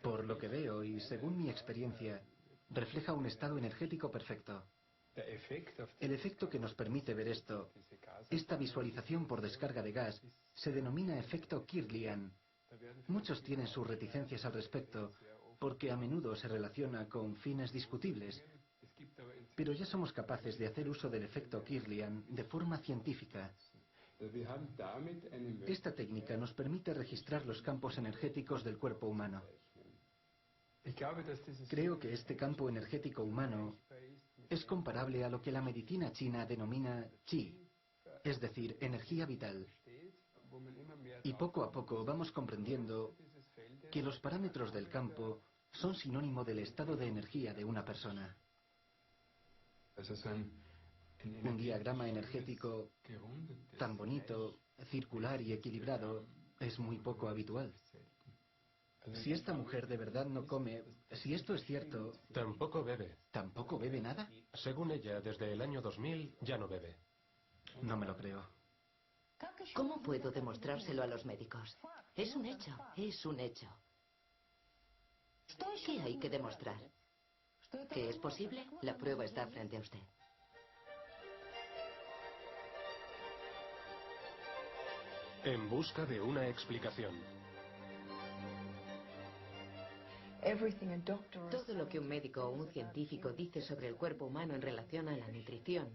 C: por lo que veo y según mi experiencia, refleja un estado energético perfecto. El efecto que nos permite ver esto, esta visualización por descarga de gas, se denomina efecto Kirlian. Muchos tienen sus reticencias al respecto, porque a menudo se relaciona con fines discutibles. Pero ya somos capaces de hacer uso del efecto Kirlian de forma científica. Esta técnica nos permite registrar los campos energéticos del cuerpo humano. Creo que este campo energético humano es comparable a lo que la medicina china denomina Qi, es decir, energía vital. Y poco a poco vamos comprendiendo que los parámetros del campo son sinónimo del estado de energía de una persona. Un diagrama energético tan bonito, circular y equilibrado es muy poco habitual. Si esta mujer de verdad no come, si esto es cierto...
A: Tampoco bebe.
C: ¿Tampoco bebe nada?
A: Según ella, desde el año 2000 ya no bebe.
C: No me lo creo.
D: ¿Cómo puedo demostrárselo a los médicos? Es un hecho, es un hecho. ¿Qué hay que demostrar? ¿Que es posible? La prueba está frente a usted.
A: En busca de una explicación.
G: Todo lo que un médico o un científico dice sobre el cuerpo humano en relación a la nutrición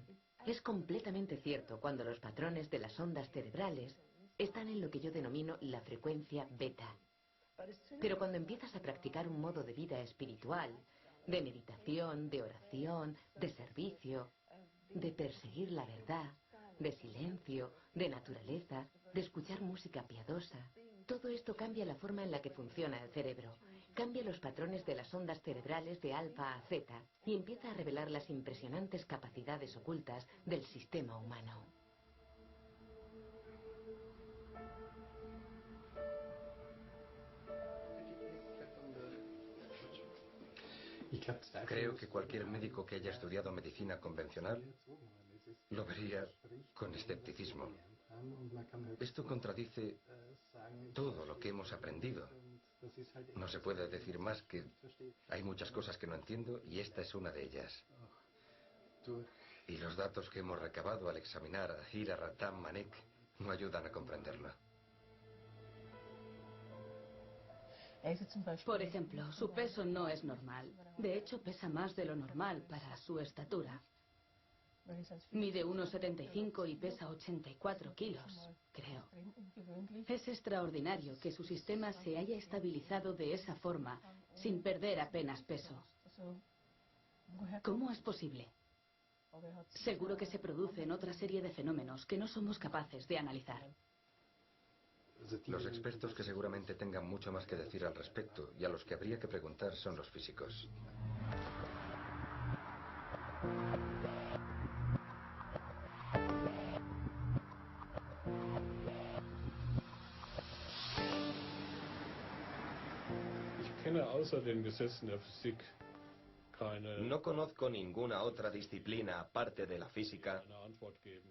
G: es completamente cierto cuando los patrones de las ondas cerebrales están en lo que yo denomino la frecuencia beta. Pero cuando empiezas a practicar un modo de vida espiritual, de meditación, de oración, de servicio, de perseguir la verdad, de silencio, de naturaleza, de escuchar música piadosa, todo esto cambia la forma en la que funciona el cerebro. Cambia los patrones de las ondas cerebrales de alfa a zeta y empieza a revelar las impresionantes capacidades ocultas del sistema humano.
E: Creo que cualquier médico que haya estudiado medicina convencional lo vería con escepticismo. Esto contradice todo lo que hemos aprendido. No se puede decir más que hay muchas cosas que no entiendo y esta es una de ellas. Y los datos que hemos recabado al examinar a Hira Ratam Manek no ayudan a comprenderlo.
F: Por ejemplo, su peso no es normal. De hecho, pesa más de lo normal para su estatura. Mide 1,75 y pesa 84 kilos, creo. Es extraordinario que su sistema se haya estabilizado de esa forma, sin perder apenas peso. ¿Cómo es posible? Seguro que se producen otra serie de fenómenos que no somos capaces de analizar.
E: Los expertos que seguramente tengan mucho más que decir al respecto y a los que habría que preguntar son los físicos.
B: No conozco ninguna otra disciplina aparte de la física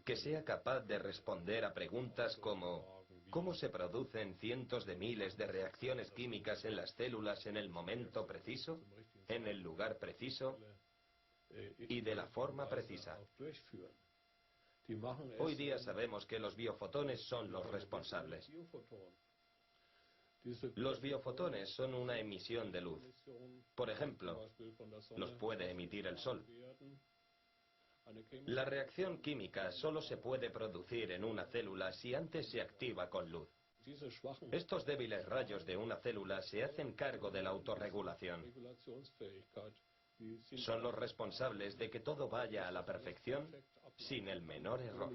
B: que sea capaz de responder a preguntas como ¿cómo se producen cientos de miles de reacciones químicas en las células en el momento preciso, en el lugar preciso y de la forma precisa? Hoy día sabemos que los biofotones son los responsables. Los biofotones son una emisión de luz. Por ejemplo, los puede emitir el sol. La reacción química solo se puede producir en una célula si antes se activa con luz. Estos débiles rayos de una célula se hacen cargo de la autorregulación. Son los responsables de que todo vaya a la perfección sin el menor error.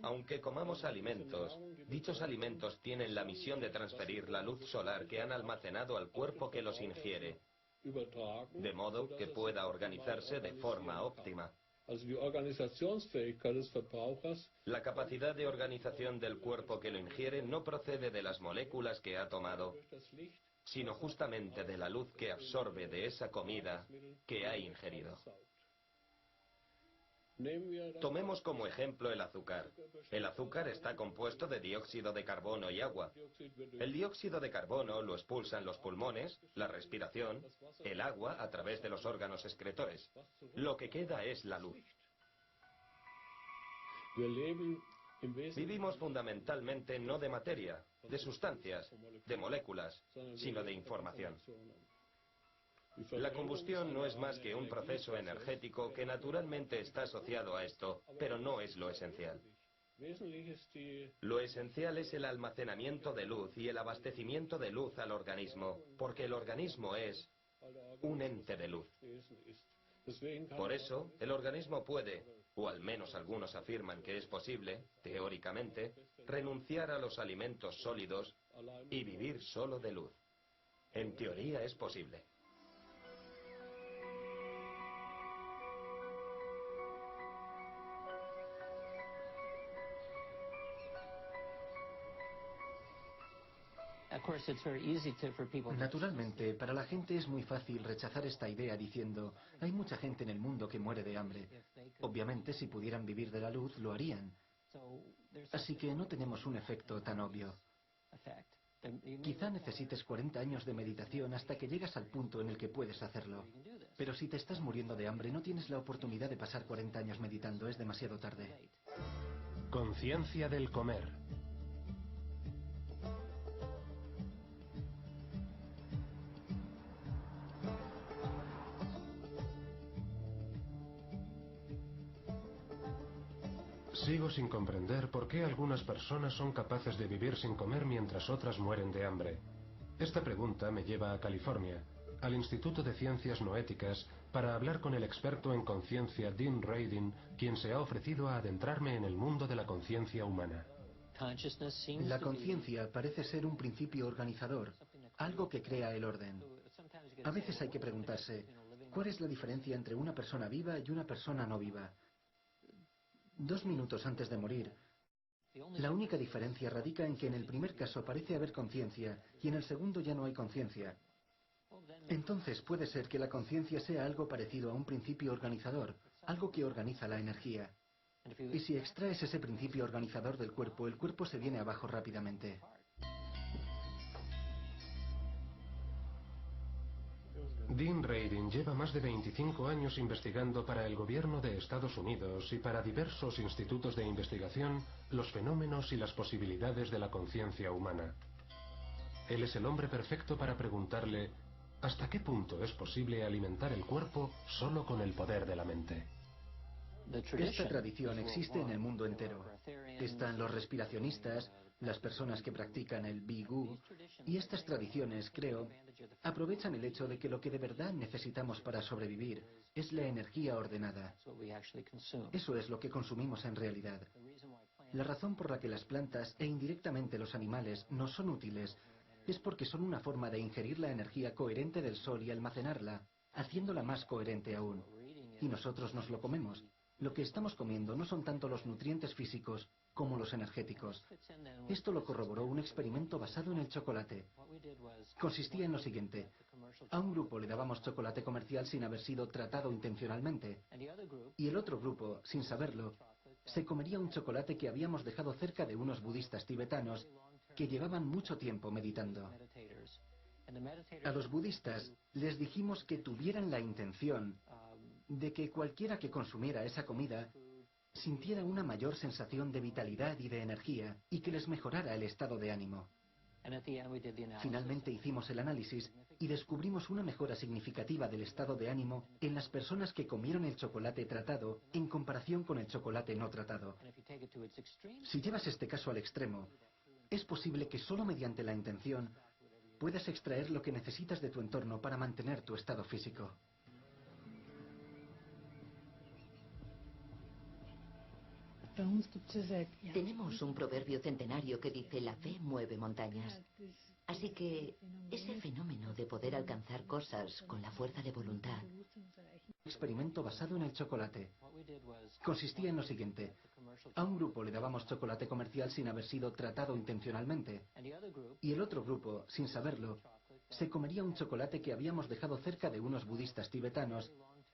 B: Aunque comamos alimentos, dichos alimentos tienen la misión de transferir la luz solar que han almacenado al cuerpo que los ingiere, de modo que pueda organizarse de forma óptima. La capacidad de organización del cuerpo que lo ingiere no procede de las moléculas que ha tomado, sino justamente de la luz que absorbe de esa comida que ha ingerido. Tomemos como ejemplo el azúcar. El azúcar está compuesto de dióxido de carbono y agua. El dióxido de carbono lo expulsan los pulmones, la respiración, el agua a través de los órganos excretores. Lo que queda es la luz. Vivimos fundamentalmente no de materia, de sustancias, de moléculas, sino de información. La combustión no es más que un proceso energético que naturalmente está asociado a esto, pero no es lo esencial. Lo esencial es el almacenamiento de luz y el abastecimiento de luz al organismo, porque el organismo es un ente de luz. Por eso, el organismo puede, o al menos algunos afirman que es posible, teóricamente, renunciar a los alimentos sólidos y vivir solo de luz. En teoría es posible.
C: Naturalmente, para la gente es muy fácil rechazar esta idea diciendo, hay mucha gente en el mundo que muere de hambre. Obviamente, si pudieran vivir de la luz, lo harían. Así que no tenemos un efecto tan obvio. Quizá necesites 40 años de meditación hasta que llegas al punto en el que puedes hacerlo. Pero si te estás muriendo de hambre, no tienes la oportunidad de pasar 40 años meditando, es demasiado tarde.
A: Conciencia del comer. Sigo sin comprender por qué algunas personas son capaces de vivir sin comer mientras otras mueren de hambre. Esta pregunta me lleva a California, al Instituto de Ciencias Noéticas, para hablar con el experto en conciencia Dean Radin, quien se ha ofrecido a adentrarme en el mundo de la conciencia humana.
C: La conciencia parece ser un principio organizador, algo que crea el orden. A veces hay que preguntarse, ¿cuál es la diferencia entre una persona viva y una persona no viva? 2 minutos antes de morir, la única diferencia radica en que en el primer caso parece haber conciencia y en el segundo ya no hay conciencia. Entonces puede ser que la conciencia sea algo parecido a un principio organizador, algo que organiza la energía. Y si extraes ese principio organizador del cuerpo, el cuerpo se viene abajo rápidamente.
A: Dean Radin lleva más de 25 años investigando para el gobierno de Estados Unidos y para diversos institutos de investigación los fenómenos y las posibilidades de la conciencia humana. Él es el hombre perfecto para preguntarle ¿hasta qué punto es posible alimentar el cuerpo solo con el poder de la mente?
C: Esta tradición existe en el mundo entero. Están los respiracionistas, las personas que practican el Bigu, y estas tradiciones, creo, aprovechan el hecho de que lo que de verdad necesitamos para sobrevivir es la energía ordenada. Eso es lo que consumimos en realidad. La razón por la que las plantas e indirectamente los animales no son útiles es porque son una forma de ingerir la energía coherente del sol y almacenarla, haciéndola más coherente aún. Y nosotros nos lo comemos. Lo que estamos comiendo no son tanto los nutrientes físicos como los energéticos. Esto lo corroboró un experimento basado en el chocolate. Consistía en lo siguiente. A un grupo le dábamos chocolate comercial sin haber sido tratado intencionalmente. Y el otro grupo, sin saberlo, se comería un chocolate que habíamos dejado cerca de unos budistas tibetanos que llevaban mucho tiempo meditando. A los budistas les dijimos que tuvieran la intención de que cualquiera que consumiera esa comida sintiera una mayor sensación de vitalidad y de energía y que les mejorara el estado de ánimo. Finalmente hicimos el análisis y descubrimos una mejora significativa del estado de ánimo en las personas que comieron el chocolate tratado en comparación con el chocolate no tratado. Si llevas este caso al extremo, es posible que solo mediante la intención puedas extraer lo que necesitas de tu entorno para mantener tu estado físico.
D: Tenemos un proverbio centenario que dice la fe mueve montañas. Así que ese fenómeno de poder alcanzar cosas con la fuerza de voluntad.
C: Experimento basado en el chocolate. Consistía en lo siguiente. A un grupo le dábamos chocolate comercial sin haber sido tratado intencionalmente. Y el otro grupo, sin saberlo, se comería un chocolate que habíamos dejado cerca de unos budistas tibetanos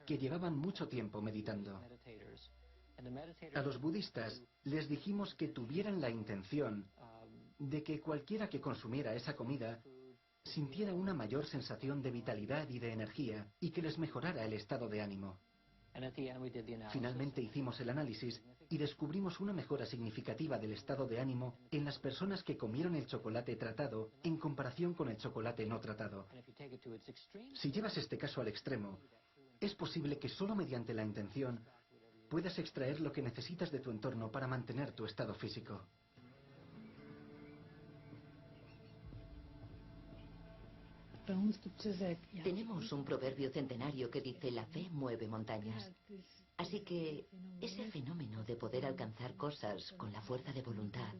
C: que llevaban mucho tiempo meditando. A los budistas les dijimos que tuvieran la intención de que cualquiera que consumiera esa comida sintiera una mayor sensación de vitalidad y de energía y que les mejorara el estado de ánimo. Finalmente hicimos el análisis y descubrimos una mejora significativa del estado de ánimo en las personas que comieron el chocolate tratado en comparación con el chocolate no tratado. Si llevas este caso al extremo, es posible que solo mediante la intención puedas extraer lo que necesitas de tu entorno para mantener tu estado físico.
D: Tenemos un proverbio centenario que dice la fe mueve montañas. Así que ese fenómeno de poder alcanzar cosas con la fuerza de voluntad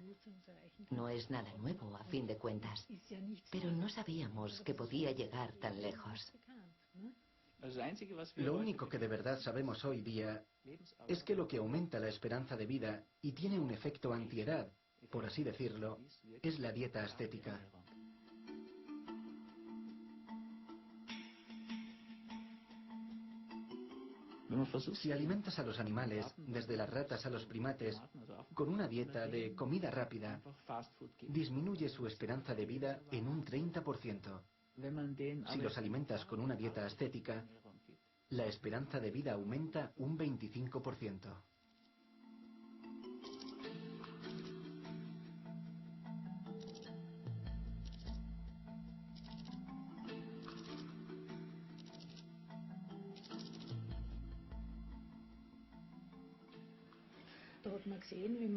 D: no es nada nuevo a fin de cuentas, pero no sabíamos que podía llegar tan lejos.
C: Lo único que de verdad sabemos hoy día es que lo que aumenta la esperanza de vida y tiene un efecto antiedad, por así decirlo, es la dieta ascética. Si alimentas a los animales, desde las ratas a los primates, con una dieta de comida rápida, disminuye su esperanza de vida en un 30%. Si los alimentas con una dieta ascética, la esperanza de vida aumenta un 25%.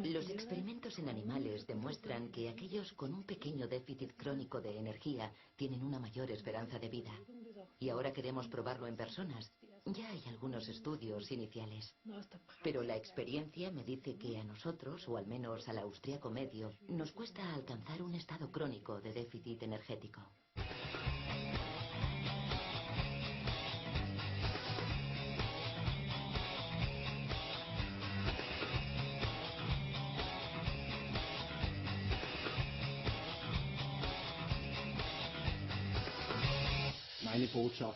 D: Los experimentos en animales demuestran que aquellos con un pequeño déficit crónico de energía tienen una mayor esperanza de vida. Y ahora queremos probarlo en personas. Ya hay algunos estudios iniciales. Pero la experiencia me dice que a nosotros, o al menos al austríaco medio, nos cuesta alcanzar un estado crónico de déficit energético.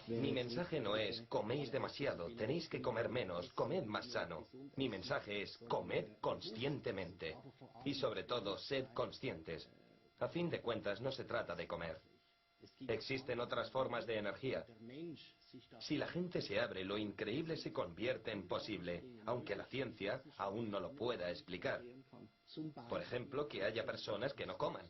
B: Mi mensaje no es coméis demasiado, tenéis que comer menos, comed más sano. Mi mensaje es comed conscientemente. Y sobre todo, sed conscientes. A fin de cuentas, no se trata de comer. Existen otras formas de energía. Si la gente se abre, lo increíble se convierte en posible, aunque la ciencia aún no lo pueda explicar. Por ejemplo, que haya personas que no coman.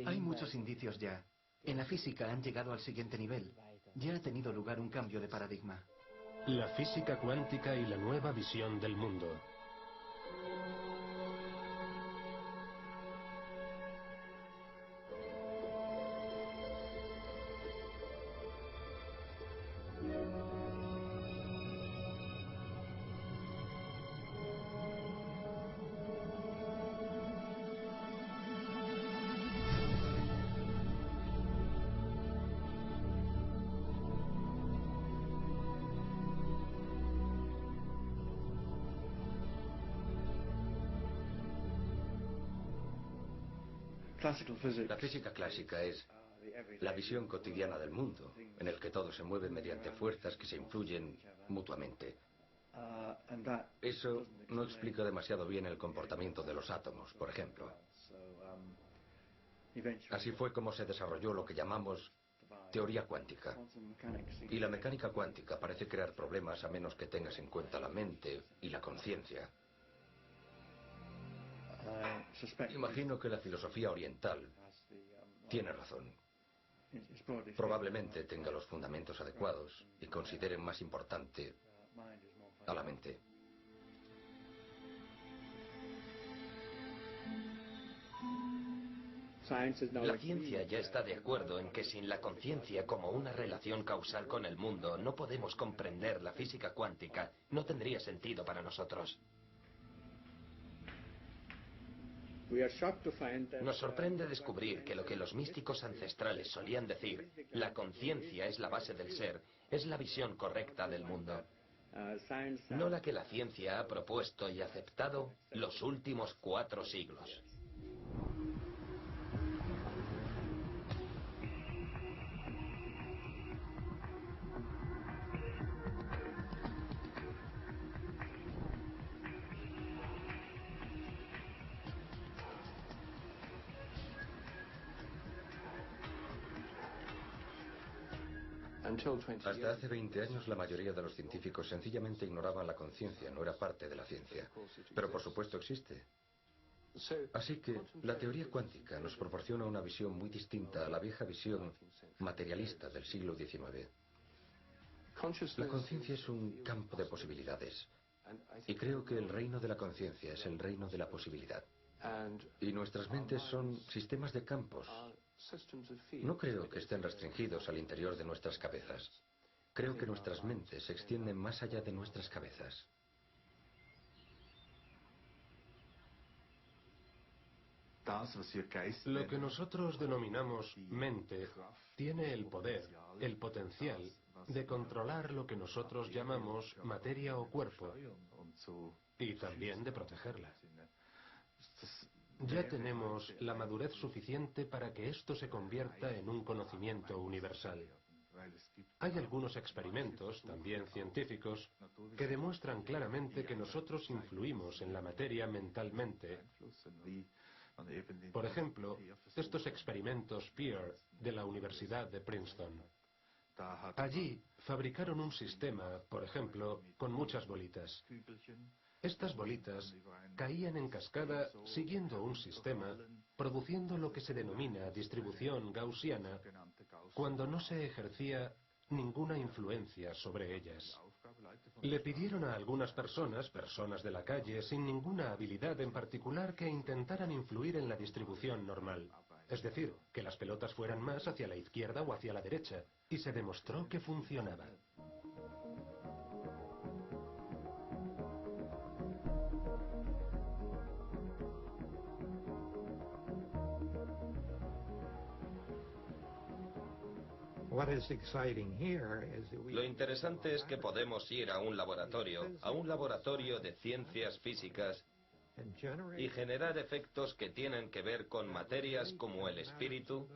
C: Hay muchos indicios ya. En la física han llegado al siguiente nivel. Ya ha tenido lugar un cambio de paradigma.
A: La física cuántica y la nueva visión del mundo.
E: La física clásica es la visión cotidiana del mundo, en el que todo se mueve mediante fuerzas que se influyen mutuamente. Eso no explica demasiado bien el comportamiento de los átomos, por ejemplo. Así fue como se desarrolló lo que llamamos teoría cuántica. Y la mecánica cuántica parece crear problemas a menos que tengas en cuenta la mente y la conciencia. Imagino que la filosofía oriental tiene razón. Probablemente tenga los fundamentos adecuados y considere más importante a la mente.
B: La ciencia ya está de acuerdo en que sin la conciencia como una relación causal con el mundo no podemos comprender la física cuántica. No tendría sentido para nosotros. Nos sorprende descubrir que lo que los místicos ancestrales solían decir, la conciencia es la base del ser, es la visión correcta del mundo. No la que la ciencia ha propuesto y aceptado los últimos 4 siglos.
E: Hasta hace 20 años la mayoría de los científicos sencillamente ignoraban la conciencia, no era parte de la ciencia. Pero por supuesto existe. Así que la teoría cuántica nos proporciona una visión muy distinta a la vieja visión materialista del siglo XIX. La conciencia es un campo de posibilidades. Y creo que el reino de la conciencia es el reino de la posibilidad. Y nuestras mentes son sistemas de campos. No creo que estén restringidos al interior de nuestras cabezas. Creo que nuestras mentes se extienden más allá de nuestras cabezas.
A: Lo que nosotros denominamos mente tiene el poder, el potencial de controlar lo que nosotros llamamos materia o cuerpo y también de protegerla. Ya tenemos la madurez suficiente para que esto se convierta en un conocimiento universal. Hay algunos experimentos, también científicos, que demuestran claramente que nosotros influimos en la materia mentalmente. Por ejemplo, estos experimentos Pear de la Universidad de Princeton. Allí fabricaron un sistema, por ejemplo, con muchas bolitas. Estas bolitas caían en cascada siguiendo un sistema, produciendo lo que se denomina distribución gaussiana, cuando no se ejercía ninguna influencia sobre ellas. Le pidieron a algunas personas de la calle, sin ninguna habilidad en particular, que intentaran influir en la distribución normal. Es decir, que las pelotas fueran más hacia la izquierda o hacia la derecha, y se demostró que funcionaba.
B: Lo interesante es que podemos ir a un laboratorio de ciencias físicas, y generar efectos que tienen que ver con materias como el espíritu,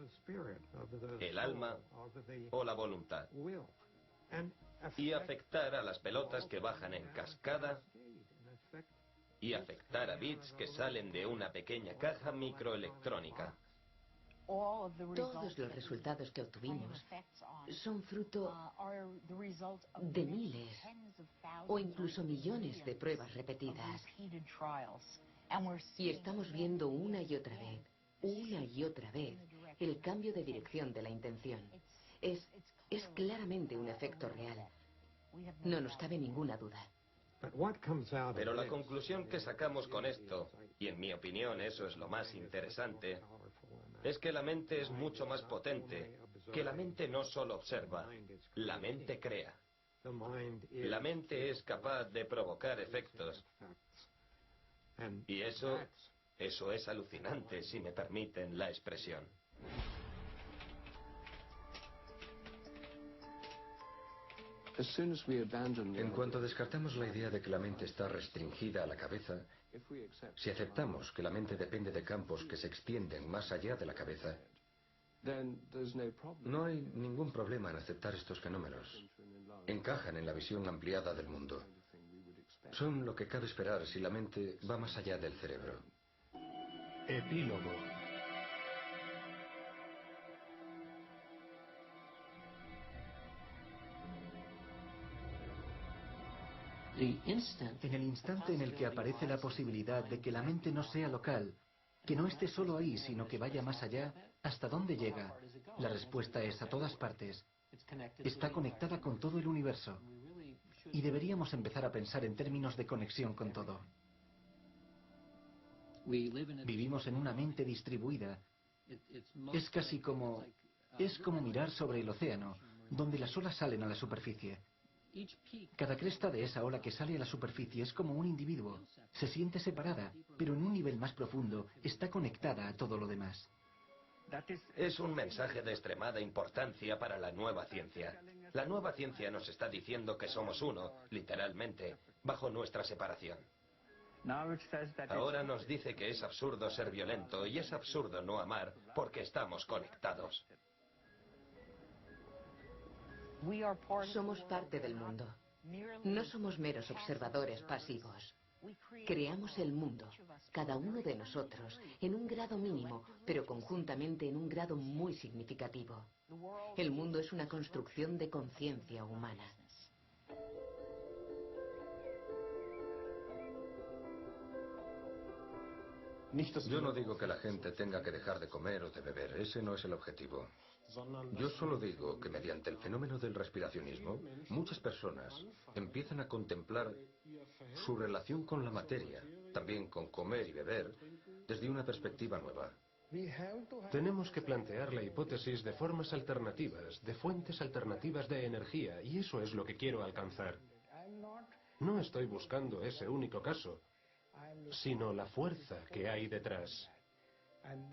B: el alma o la voluntad, y afectar a las pelotas que bajan en cascada y afectar a bits que salen de una pequeña caja microelectrónica.
G: Todos los resultados que obtuvimos son fruto de miles o incluso millones de pruebas repetidas. Y estamos viendo una y otra vez, el cambio de dirección de la intención. Es claramente un efecto real. No nos cabe ninguna duda.
B: Pero la conclusión que sacamos con esto, y en mi opinión eso es lo más interesante, es que la mente es mucho más potente, que la mente no solo observa, la mente crea. La mente es capaz de provocar efectos. Y eso es alucinante, si me permiten la expresión.
E: En cuanto descartamos la idea de que la mente está restringida a la cabeza, si aceptamos que la mente depende de campos que se extienden más allá de la cabeza, no hay ningún problema en aceptar estos fenómenos. Encajan en la visión ampliada del mundo. Son lo que cabe esperar si la mente va más allá del cerebro.
A: Epílogo.
C: En el instante en el que aparece la posibilidad de que la mente no sea local, que no esté solo ahí, sino que vaya más allá, ¿hasta dónde llega? La respuesta es a todas partes. Está conectada con todo el universo. Y deberíamos empezar a pensar en términos de conexión con todo. Vivimos en una mente distribuida. Es casi como... Es como mirar sobre el océano, donde las olas salen a la superficie. Cada cresta de esa ola que sale a la superficie es como un individuo. Se siente separada, pero en un nivel más profundo está conectada a todo lo demás.
B: Es un mensaje de extremada importancia para la nueva ciencia. La nueva ciencia nos está diciendo que somos uno, literalmente, bajo nuestra separación. Ahora nos dice que es absurdo ser violento y es absurdo no amar porque estamos conectados.
G: Somos parte del mundo. No somos meros observadores pasivos. Creamos el mundo, cada uno de nosotros, en un grado mínimo, pero conjuntamente en un grado muy significativo. El mundo es una construcción de conciencia humana.
E: Yo no digo que la gente tenga que dejar de comer o de beber, ese no es el objetivo. Yo solo digo que mediante el fenómeno del respiracionismo, muchas personas empiezan a contemplar su relación con la materia, también con comer y beber, desde una perspectiva nueva.
A: Tenemos que plantear la hipótesis de formas alternativas, de fuentes alternativas de energía, y eso es lo que quiero alcanzar. No estoy buscando ese único caso, sino la fuerza que hay detrás.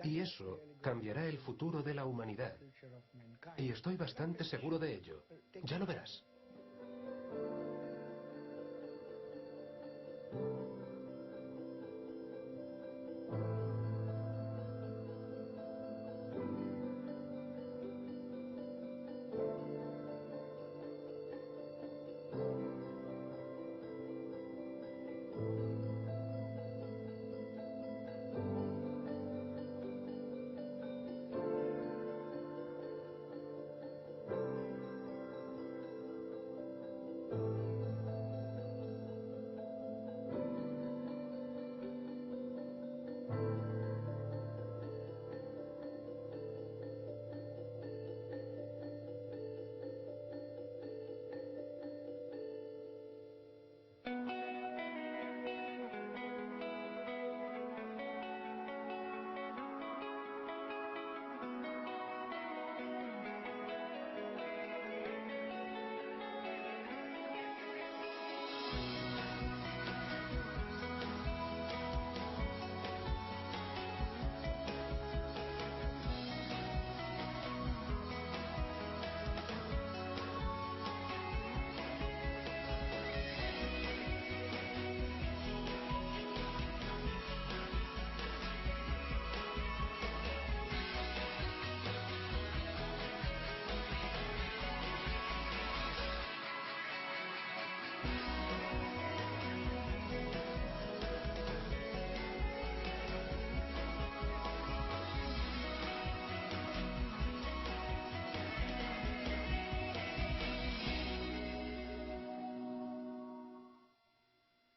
A: Y eso cambiará el futuro de la humanidad. Y estoy bastante seguro de ello. Ya lo verás.